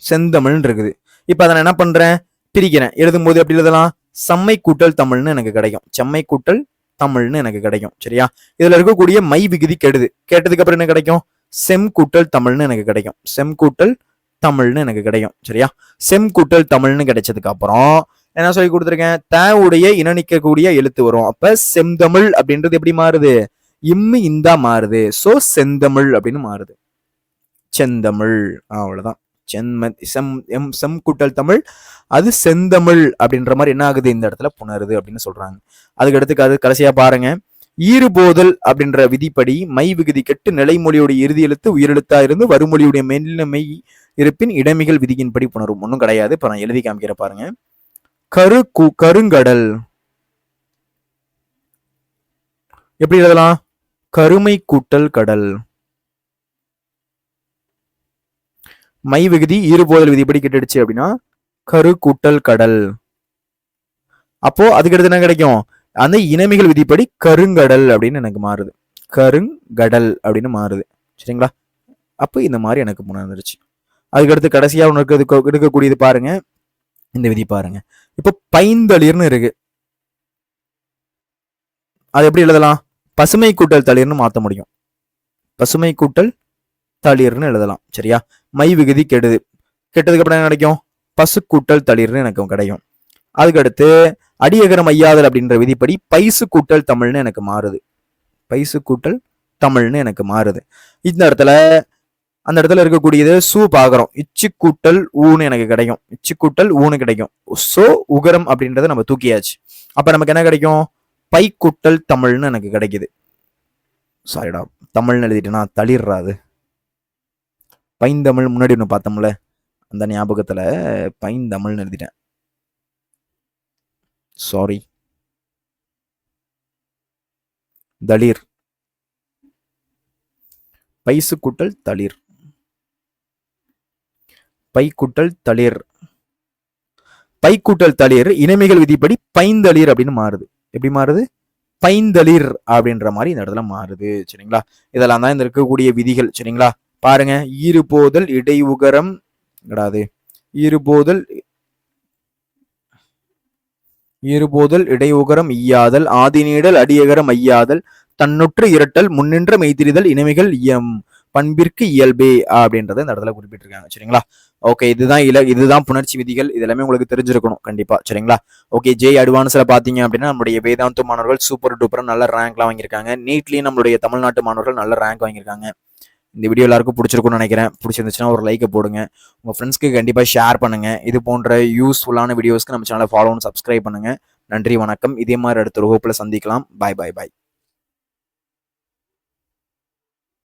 செந்தமிழ் இருக்குது. இப்ப அதை நான் என்ன பண்றேன், பிரிக்கிறேன். எழுதும் போது எப்படி எழுதலாம், செம்மை கூட்டல் தமிழ்னு எனக்கு கிடைக்கும். செம்மை கூட்டல் தமிழ்னு எனக்கு கிடைக்கும். சரியா? இதுல இருக்கக்கூடிய மை விகுதி கெடுது. கேட்டதுக்கு அப்புறம் என்ன கிடைக்கும், செம் கூட்டல் தமிழ்னு எனக்கு கிடைக்கும். செம் கூட்டல் தமிழ்னு எனக்கு கிடைக்கும். சரியா? செம் கூட்டல் தமிழ்னு கிடைச்சதுக்கு அப்புறம் என்ன சொல்லி கொடுத்துருக்கேன், தேவுடைய இணைக்கக்கூடிய எழுத்து வரும். அப்ப செந்தமிழ் அப்படின்றது எப்படி மாறுது, இம்மு இந்தா மாறுது. சோ செந்தமிழ் அப்படின்னு மாறுது. செந்தமிழ், அவ்வளவுதான். செம் கூட்டல் தமிழ் அது செந்தமிழ் அப்படின்ற மாதிரி என்ன ஆகுது, இந்த இடத்துல புணருது அப்படின்னு சொல்றாங்க. அதுக்கு அடுத்து கடைசியா பாருங்க. ஈறுபோதல் அப்படின்ற விதிப்படி மை விகுதி கெட்டு நிலைமொழியுடைய இறுதி எழுத்து உயிரெழுத்தா இருந்து வருமொழியுடைய மெல்லினமை இருப்பின் இடமிகள் விதியின்படி புணரும். ஒன்றும் கிடையாது. இப்ப நான் எழுதி காமிக்கிற பாருங்க. கருங்கடல் எப்படி எழுதலாம், கருமை கூட்டல் கடல். மை விகுதி ஈறுபோதல் விதிப்படி கெட்டுடுச்சு அப்படின்னா கரு கூட்டல் கடல். அப்போ அதுக்கு அடுத்து என்ன கிடைக்கும்? அந்த இனமிகள் விதிப்படி கருங்கடல் அப்படின்னு எனக்கு மாறுது. கருங்கடல் அப்படின்னு மாறுது. சரிங்களா? அப்போ இந்த மாதிரி எனக்கு வந்துருச்சு. அதுக்கடுத்து கடைசியா ஒன்று இருக்கக்கூடியது பாருங்க. இந்த விதி பாருங்க. இப்போ பைந்தளிர்னு இருக்கு. அது எப்படி எழுதலாம்? பசுமை கூட்டல் தளிர்னு மாற்ற முடியும். பசுமை கூட்டல் தளிர்னு எழுதலாம். சரியா? மை விகுதி கெடுது. கெட்டதுக்கு அப்புறம் என்ன கிடைக்கும்? பசு கூட்டல் தளிர்னு எனக்கு கிடைக்கும். அதுக்கடுத்து அடியகரம் ஐயாதல் அப்படின்ற விதிப்படி பைசு கூட்டல் தமிழ்னு எனக்கு மாறுது. பைசு கூட்டல் தமிழ்னு எனக்கு மாறுது. இந்த இடத்துல அந்த இடத்துல இருக்கக்கூடியது சூ பாக்குறோம். இச்சு கூட்டல் ஊன்னு எனக்கு கிடைக்கும். இச்சு கூட்டல் ஊன்னு கிடைக்கும். சோ உகரம் அப்படின்றத நம்ம தூக்கியாச்சு. அப்ப நமக்கு என்ன கிடைக்கும்? பை கூட்டல் தமிழ்னு எனக்கு கிடைக்குது. சாரிடா, தமிழ்னு எழுதிட்டேன்னா தளிர்றாது. பைந்தமிழ் முன்னாடி ஒன்று பார்த்தோம்ல, அந்த ஞாபகத்துல பைந்தமிழ்னு எழுதிட்டேன். சாரி. தளிர். பைசு கூட்டல் தளிர். பை கூட்டல் தளிர். பை கூட்டல் தளிர் இனமிகள் விதிப்படி பைந்தளிர் அப்படின்னு மாறுது. எப்படி மாறுது? பைந்தளிர் அப்படின்ற மாதிரி இந்த இடத்துல மாறுது. சரிங்களா? இதெல்லாம் தான் இந்த இருக்கக்கூடிய விதிகள். சரிங்களா? பாருங்க. ஈறுபோதல் இடையுகரம் கிடையாது. ஈறுபோதல் இடையுகரம் ஈயாதல் ஆதிநீடல் அடியகரம் ஐயாதல் தன்னுற்று இரட்டல் முன்னின்ற மெய்திரிதல் இனமிகள் பண்பிற்கு இயல்பே அப்படின்றத இந்த இடத்துல குறிப்பிட்டிருக்காங்க. சரிங்களா? ஓகே, இதுதான் புணர்ச்சி விதிகள். இது எல்லாமே உங்களுக்கு தெரிஞ்சிருக்கணும் கண்டிப்பா. சரிங்களா? ஓகே, ஜேஇ அட்வான்ஸ்ல பாத்தீங்க அப்படின்னா நம்மளுடைய வேதாந்த மாணவர்கள் சூப்பர் டூப்பரா நல்ல ரேங்க்லாம் வாங்கியிருக்காங்க. நீட்லயும் நம்மளுடைய தமிழ்நாட்டு மாணவர்கள் நல்ல ரேங்க் வாங்கியிருக்காங்க. இந்த வீடியோ எல்லாருக்கும் பிடிச்சிருக்கும்னு நினைக்கிறேன். பிடிச்சிருந்துச்சுன்னா ஒரு லைக்கை போடுங்க. உங்க ஃப்ரெண்ட்ஸ்க்கு கண்டிப்பா ஷேர் பண்ணுங்க. இது போன்ற யூஸ்ஃபுல்லான வீடியோஸ்க்கு நம்ம சேனலை ஃபாலோ சப்ஸ்கிரைப் பண்ணுங்க. நன்றி, வணக்கம். இதே மாதிரி அடுத்த வகுப்புல சந்திக்கலாம். பாய் பாய் பாய்.